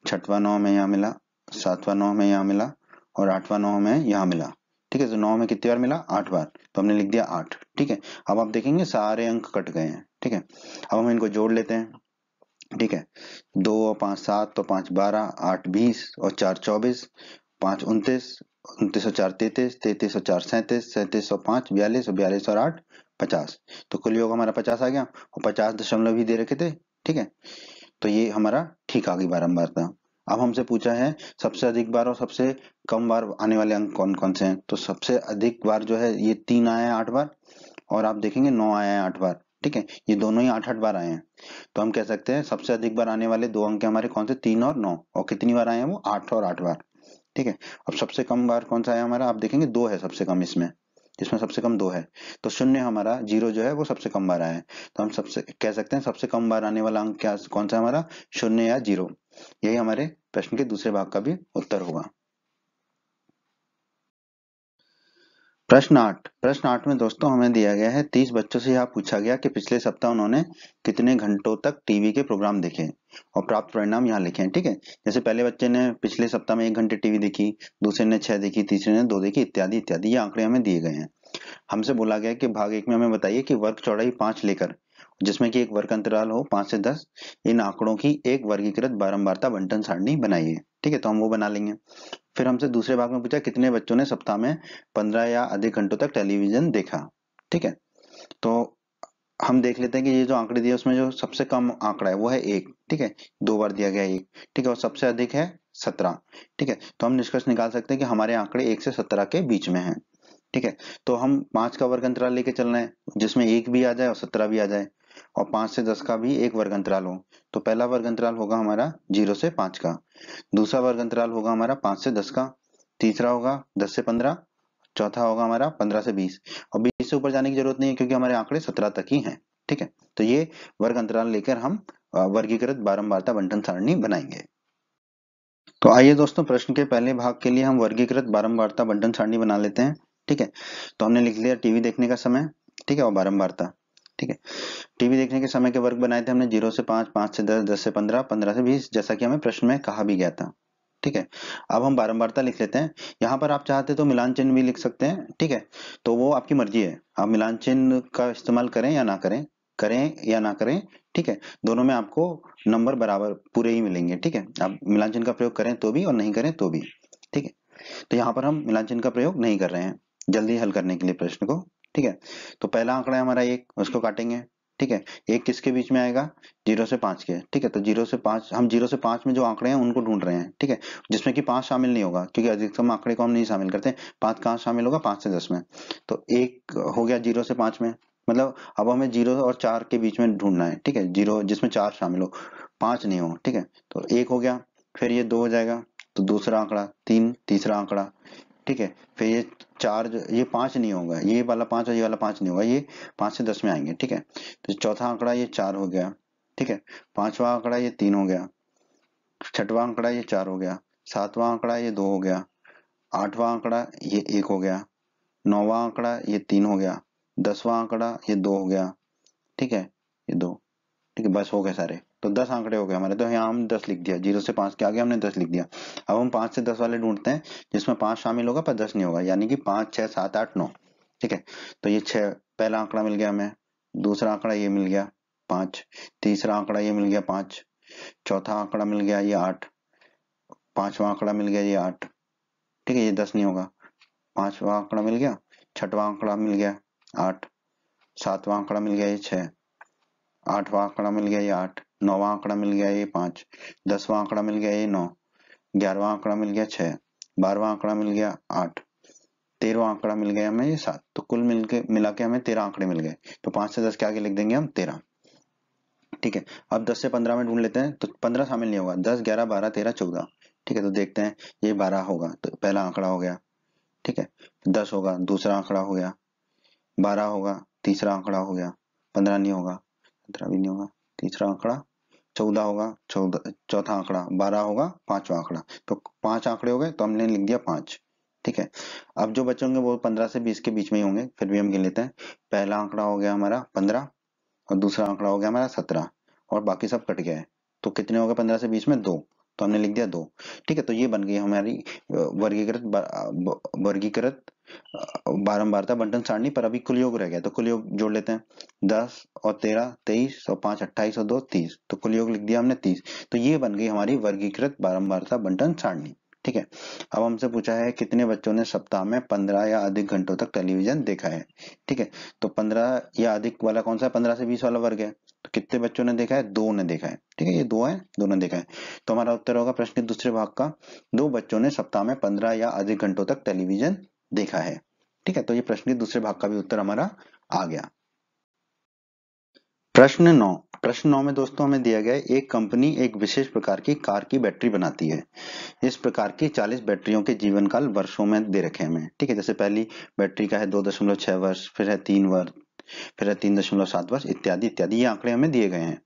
A: छठवां 9 हमें यहाँ मिला, सातवां 9 हमें यहाँ मिला और आठवां 9 हमें यहाँ मिला। ठीक है, तो 9 हमें कितनी बार मिला? 8 बार, तो हमने लिख दिया 8। ठीक है, अब आप देखेंगे सारे अंक कट गए हैं। ठीक है, अब हम इनको जोड़ लेते हैं। ठीक है, 2 और 5 7, तो 5 12, 8 20 और 4 24, 5 29, 29 और 4 33, 33 और 4 37, 37 और 5 42 और 42 और 8 50, तो कुल योग हमारा 50 आ गया और 50 दशमलव भी दे रखे थे। ठीक है, तो ये हमारा ठीक आ गई बारंबारता। अब हमसे पूछा है सबसे अधिक बार और सबसे कम बार आने वाले अंक कौन कौन से हैं, तो सबसे अधिक बार जो है ये 3 आया है 8 बार, और आप देखेंगे 9 आया है 8 बार। ठीक है, ये दोनों ही 8 8 बार आए हैं, तो हम कह सकते हैं सबसे अधिक बार आने वाले दो अंक हमारे कौन से? 3 और 9, और कितनी बार आए हैं वो? 8 और 8 बार। ठीक है, अब सबसे कम बार कौन सा आया हमारा? आप देखेंगे 2 है सबसे कम इसमें, इसमें सबसे कम 2 है, तो शून्य हमारा 0 जो है वो सबसे कम बार आया है, तो हम सबसे कह सकते हैं सबसे कम बार आने वाला अंक क्या कौन सा हमारा? 0 या 0। यही हमारे प्रश्न के दूसरे भाग का भी उत्तर होगा। प्रश्न 8 में दोस्तों हमें दिया गया है 30 बच्चों से यह पूछा गया कि पिछले सप्ताह उन्होंने कितने घंटों तक टीवी के प्रोग्राम देखे और प्राप्त परिणाम यहाँ लिखे हैं। ठीक है, जैसे पहले बच्चे ने पिछले सप्ताह में 1 घंटे टीवी देखी, दूसरे ने 6 देखी, तीसरे ने 2 देखी, इत्यादि इत्यादि, ये आंकड़े हमें दिए गए हैं। हमसे बोला गया कि भाग 1 में हमें बताइए कि वर्ग चौड़ाई 5 लेकर, जिसमें कि एक वर्ग अंतराल हो 5 से 10, इन आंकड़ों की एक वर्गीकृत बारंबारता बंटन सारणी बनाइए। ठीक है, तो हम वो बना लेंगे। फिर हमसे दूसरे भाग में पूछा कितने बच्चों ने सप्ताह में 15 या अधिक घंटों तक टेलीविजन देखा। ठीक है, तो हम देख लेते हैं कि ये जो आंकड़े दिए उसमें जो सबसे कम आंकड़ा है वो है 1। ठीक है, 2 बार दिया गया है 1। ठीक है, और सबसे अधिक है 17। ठीक है, तो हम निष्कर्ष निकाल सकते हैं कि हमारे आंकड़े 1 से 17 के बीच में हैं। ठीक है, तो हम 5 का वर्ग अंतराल लेके चल रहे हैं जिसमें 1 भी आ जाए और 17 भी आ जाए, और 5 से 10 का भी एक वर्ग अंतराल हो, तो पहला वर्ग अंतराल होगा हमारा 0 से 5 का, दूसरा वर्ग अंतराल होगा हमारा 5 से 10 का, तीसरा होगा 10 से 15, चौथा होगा हमारा 15 से 20, और 20 से ऊपर जाने की जरूरत नहीं है क्योंकि हमारे आंकड़े 17 तक ही हैं। ठीक है, तो ये वर्ग अंतराल लेकर हम वर्गीकृत बारंबारता बंटन सारणी बनाएंगे। तो आइए दोस्तों प्रश्न के पहले भाग के लिए हम वर्गीकृत बारंबारता बंटन सारणी बना लेते हैं। ठीक है, तो हमने लिख लिया टीवी देखने का समय, ठीक है, और बारंबारता। ठीक है, टीवी देखने के समय के वर्ग बनाए थे हमने 0 से 5, 5 से 10, 10 से 15, 15 से 20, जैसा कि हमें प्रश्न में कहा भी गया था। ठीक है, अब हम बारंबारता लिख लेते हैं। यहाँ पर आप चाहते तो मिलान चिन्ह भी लिख सकते हैं। ठीक है, तो वो आपकी मर्जी है, आप मिलान चिन्ह का इस्तेमाल करें या ना करें, करें या ना करें। ठीक है, दोनों में आपको नंबर बराबर पूरे ही मिलेंगे। ठीक है, आप मिलान चिन्ह का प्रयोग करें तो भी और नहीं करें तो भी। ठीक है, तो यहाँ पर हम मिलान चिन्ह का प्रयोग नहीं कर रहे हैं जल्दी हल करने के लिए प्रश्न को। ठीक है, तो पहला आंकड़ा है हमारा 1, उसको काटेंगे। ठीक है, 1 किसके बीच में आएगा? 0 से 5 के। ठीक है, तो 0 से 5, हम 0 से 5 में जो आंकड़े हैं उनको ढूंढ रहे हैं। ठीक है, जिसमें कि 5 शामिल नहीं होगा क्योंकि अधिकतम आंकड़े को हम नहीं शामिल करते। 5 कहाँ शामिल होगा? 5 से 10 में, तो 1 हो गया 0 से 5 में, मतलब अब हमें 0 और 4 के बीच में ढूंढना है। ठीक है, 0 जिसमें 4 शामिल हो, 5 नहीं हो। ठीक है, तो 1 हो गया, फिर ये 2 हो जाएगा, तो दूसरा आंकड़ा 3, तीसरा आंकड़ा। ठीक है, फिर ये 4, ये 5 नहीं होगा, ये वाला 5 और ये वाला 5 नहीं होगा, ये 5 से 10 में आएंगे। ठीक है, तो चौथा आंकड़ा ये 4 हो गया। ठीक है, पांचवा आंकड़ा ये 3 हो गया, छठवां आंकड़ा ये 4 हो गया, सातवां आंकड़ा ये 2 हो गया, आठवां आंकड़ा ये 1 हो गया, नौवां आंकड़ा ये 3 हो गया, 10वां आंकड़ा ये 2 हो गया। ठीक है, ये 2। ठीक है, बस हो गए सारे। तो 10 आंकड़े हो गए हमारे, तो यहाँ हम 10 लिख दिया, 0 से 5 के आगे हमने 10 लिख दिया। अब हम 5 से 10 वाले ढूंढते हैं जिसमें 5 शामिल होगा पर 10 नहीं होगा, यानी कि 5, 6, 7, 8, 9। ठीक है, तो ये 6 पहला आंकड़ा मिल गया हमें, दूसरा आंकड़ा ये मिल गया 5, तीसरा आंकड़ा ये मिल गया 5, चौथा आंकड़ा मिल गया ये 8, पांचवा आंकड़ा मिल गया ये 8। ठीक है, ये 10 नहीं होगा। पांचवा आंकड़ा मिल गया, छठवां आंकड़ा मिल गया 8, सातवां आंकड़ा मिल गया ये 6, आठवां आंकड़ा मिल गया ये 8, नौवां आंकड़ा मिल गया ये 5, 10वां आंकड़ा मिल गया ये 9, 11वां आंकड़ा मिल गया 6, 12वां आंकड़ा मिल गया 8, 13वां आंकड़ा मिल गया हमें ये 7। तो कुल मिला के हमें 13 आंकड़े मिल गए। तो 5 से 10 के आगे लिख देंगे हम 13। ठीक है, अब 10 से 15 में ढूंढ लेते हैं, तो 15 शामिल नहीं होगा, 10, 11, 12, 13, 14। ठीक है, तो देखते हैं, ये 12 होगा तो पहला आंकड़ा हो गया। ठीक है, 10 होगा, दूसरा आंकड़ा हो गया, 12 होगा, तीसरा आंकड़ा हो गया, 15 नहीं होगा, 15 भी नहीं होगा, तीसरा आंकड़ा, 14 होगा, 14 चौथा आंकड़ा, 12 होगा, पांचवा आंकड़ा। तो 5 आंकड़े हो गए, तो हमने लिख दिया 5। ठीक है, अब जो बचेंगे वो 15 से 20 के बीच में ही होंगे, फिर भी हम गिन लेते हैं। पहला आंकड़ा हो गया हमारा 15, और दूसरा आंकड़ा हो गया हमारा 17, और बाकी सब कट गया है। तो कितने हो गए 15 से 20 में? 2। तो हमने लिख दिया 2। ठीक है, तो ये बन गई हमारी वर्गीकृत बारंबारता बंटन सारणी। पर अभी कुल योग रह गया, तो कुल योग जोड़ लेते हैं। 10 और 13, 23 और 5, 28 और 2, 30। तो कुल योग लिख दिया हमने 30। तो ये बन गई हमारी वर्गीकृत बारंबारता बंटन सारणी। ठीक है, अब हमसे पूछा है कितने बच्चों ने सप्ताह में 15 या अधिक घंटों तक टेलीविजन देखा है। ठीक है, तो 15 या अधिक वाला कौन सा है? 15 से 20 वाला वर्ग है। तो कितने बच्चों ने देखा है? 2 ने देखा है। ठीक है, ये 2 है, 2 ने देखा है। तो हमारा उत्तर होगा प्रश्न के दूसरे भाग का, 2 बच्चों ने सप्ताह में 15 या अधिक घंटों तक टेलीविजन देखा है। ठीक है, तो ये प्रश्न के दूसरे भाग का भी उत्तर हमारा आ गया। प्रश्न 9। प्रश्न 9 में दोस्तों हमें दिया गया है, एक कंपनी एक विशेष प्रकार की कार की बैटरी बनाती है। इस प्रकार की 40 बैटरियों के जीवन काल वर्षों में दे रखे हमें। ठीक है, जैसे पहली बैटरी का है 2.6 वर्ष, फिर है 3 वर्ष, फिर है 3.7 वर्ष, इत्यादि इत्यादि। ये आंकड़े हमें दिए गए हैं।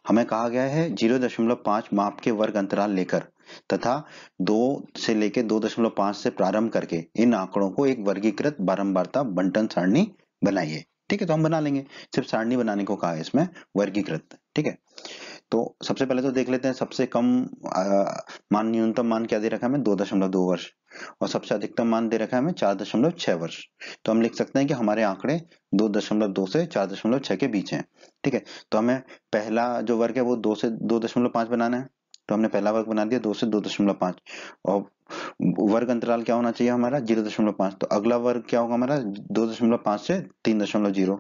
A: हमें कहा गया है 0.5 माप के वर्ग अंतराल लेकर तथा 2 से लेकर 2.5 से प्रारंभ करके इन आंकड़ों को एक वर्गीकृत बारंबारता बंटन सारणी बनाइए। ठीक है, तो हम बना लेंगे, सिर्फ सारणी बनाने को कहा है इसमें, वर्गीकृत। ठीक है, तो सबसे पहले तो देख लेते हैं सबसे कम मान, न्यूनतम मान क्या दे रखा है हमें? 2.2 वर्ष, और सबसे अधिकतम मान दे रखा है हमें 4.6 वर्ष। तो हम लिख सकते हैं कि हमारे आंकड़े 2.2 से 4.6 के बीच हैं। ठीक है, तो हमें पहला जो वर्ग है वो 2 से 2.5 बनाना है। तो हमने पहला वर्ग बना दिया 2 से 2.5, और वर्ग अंतराल क्या होना चाहिए हमारा? 0.5। तो अगला वर्ग क्या होगा हमारा? 2.5 से 3.0।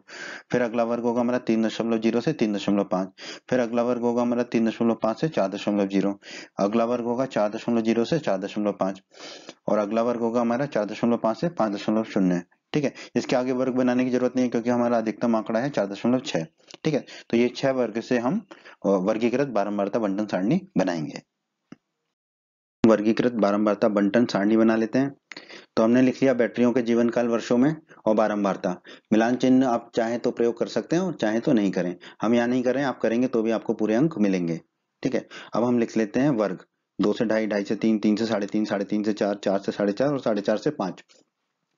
A: फिर अगला वर्ग होगा हमारा 3.0 से 3.5। फिर अगला वर्ग होगा हमारा 3.5 से 4.0। अगला वर्ग होगा 4.0 से 4.5, और अगला वर्ग होगा हमारा 4.5 से 5.0। ठीक है, इसके आगे वर्ग बनाने की जरूरत नहीं है क्योंकि हमारा अधिकतम आंकड़ा है 4.6। ठीक है, तो ये 6 वर्ग से हम वर्गीकृत बारंबारता बंटन सारणी बनाएंगे। वर्गीकृत बारंबारता बंटन सारणी बना लेते हैं। तो हमने लिख लिया बैटरियों के जीवन काल वर्षों में और बारंबारता। मिलान चिन्ह आप चाहे तो प्रयोग कर सकते हैं और चाहे तो नहीं करें। हम यहाँ नहीं करें, आप करेंगे तो भी आपको पूरे अंक मिलेंगे। ठीक है, अब हम लिख लेते हैं वर्ग। 2 से 2.5, 2.5 से 3, 3 से 3.5, 3.5 से 4, 4 से 4.5 और 4.5 से 5।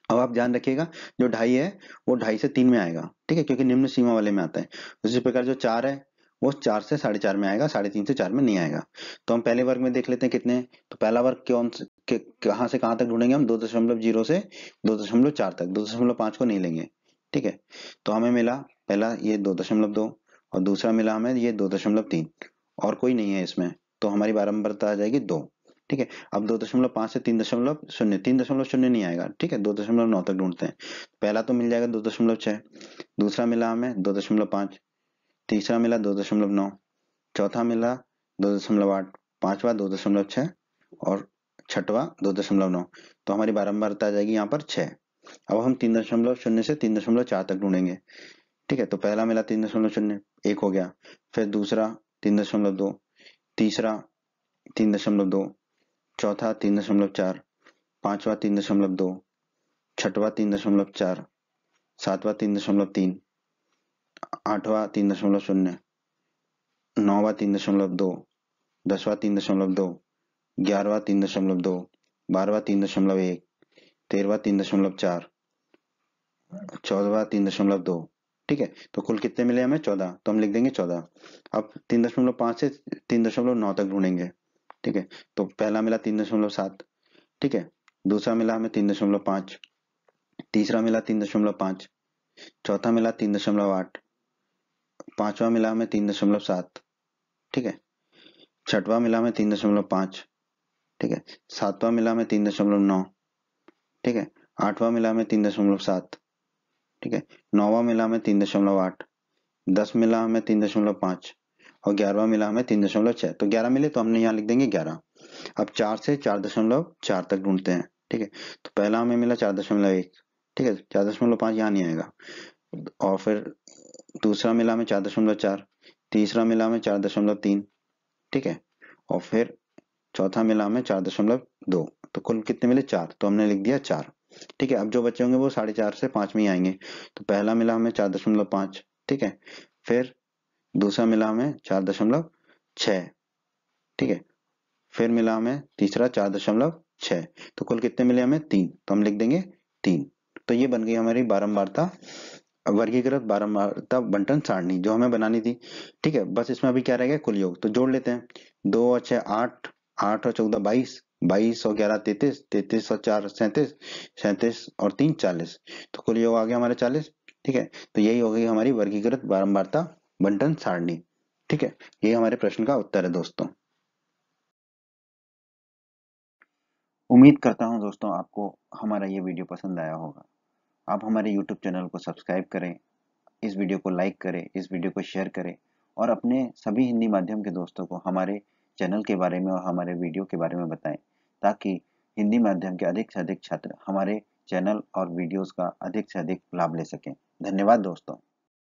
A: अब आप ध्यान रखिएगा, जो 2.5 है वो 2.5 से 3 में आएगा। ठीक है, क्योंकि निम्न सीमा वाले में आता है। उसी प्रकार जो 4 है वो 4 से 4.5 में आएगा, 3.5 से 4 में नहीं आएगा। तो हम पहले वर्ग में देख लेते हैं कितने। तो पहला वर्ग कहाँ से कहाँ तक ढूंढेंगे हम? 2.0 से 2.4 तक, 2.5 को नहीं लेंगे। ठीक है, तो हमें मिला पहला ये 2.2, और दूसरा मिला हमें ये 2.3, और कोई नहीं है इसमें, तो हमारी बारंबारता आ जाएगी 2। ठीक है, अब 2.5 से 3.0, 3.0 नहीं आएगा। ठीक है, 2.9 तक ढूंढते हैं। पहला तो मिल जाएगा 2.6, दूसरा मिला हमें 2.5, तीसरा मिला 2.9, चौथा मिला 2.8, पांचवा 2.6, और छठवा 2.9। तो हमारी बारंबारता आ जाएगी यहाँ पर 6। अब हम 3.0 से 3.4 तक ढूंढेंगे। ठीक है, तो पहला मिला 3.0, 1 हो गया। फिर दूसरा 3.2, तीसरा 3.2, चौथा 3.4, पांचवा 3.2, छठवा 3.4, सातवा 3.3, आठवा 3.0, नौवा 3.2, 10वां 3.2, 11वां 3.2, 12वां 3.1, 13वां 3.4, 14वां 3.2, ठीक है, तो कुल कितने मिले हमें 14, तो हम लिख देंगे 14। अब 3.5 से 3.9 तक ढूंढेंगे। ठीक है, तो पहला मिला 3.7, ठीक है, दूसरा मिला हमें 3.5, तीसरा मिला 3.5, चौथा मिला 3.8, पांचवा मिला हमें 3.7, ठीक है, छठवां मिला हमें 3.5, ठीक है, सातवां मिला हमें 3.9, ठीक है, आठवां मिला हमें 3.7, ठीक है, नौवां मिला हमें 3.8, 10 मिला हमें 3.5 और 11वां मिला हमें 3.6। तो 11 मिले तो हमने यहाँ लिख देंगे 11। अब 4 से 4.4 तक ढूंढते हैं। ठीक है, तो पहला हमें मिला 4.1, ठीक है, 4.5 यहाँ नहीं आएगा। और फिर दूसरा मिला हमें 4.4, तीसरा मिला हमें 4.3, ठीक है, और फिर चौथा मिला हमें 4.2। तो कुल कितने मिले 4, तो हमने लिख दिया 4। ठीक है, अब जो बचे होंगे वो 4.5 से 5 में ही आएंगे। तो पहला मिला हमें 4.5, ठीक है, फिर दूसरा मिला हमें 4.6, ठीक है, फिर मिला हमें तीसरा 4.6। तो कुल कितने मिले हमें 3, तो हम लिख देंगे 3। तो ये बन गई हमारी बारंबारता वर्गीकृत बारंबारता बंटन सारणी जो हमें बनानी थी। ठीक है, बस इसमें अभी क्या रह गया कुल योग, तो जोड़ लेते हैं। 2 और 6 8, 8 और 14 22, 22 और 11 33, 33 और 4 37, 37 और 3 40। तो कुल योग आ गया हमारे 40। ठीक है, तो यही हो गई हमारी वर्गीकृत बारंबारता बंटन सारणी। ठीक है, ये हमारे प्रश्न का उत्तर है दोस्तों। उम्मीद करता हूँ दोस्तों आपको हमारा ये वीडियो पसंद आया होगा। आप हमारे YouTube चैनल को सब्सक्राइब करें, इस वीडियो को लाइक करें, इस वीडियो को शेयर करें और अपने सभी हिंदी माध्यम के दोस्तों को हमारे चैनल के बारे में और हमारे वीडियो के बारे में बताएं, ताकि हिंदी माध्यम के अधिक से अधिक छात्र हमारे चैनल और वीडियोस का अधिक से अधिक लाभ ले सकें। धन्यवाद दोस्तों।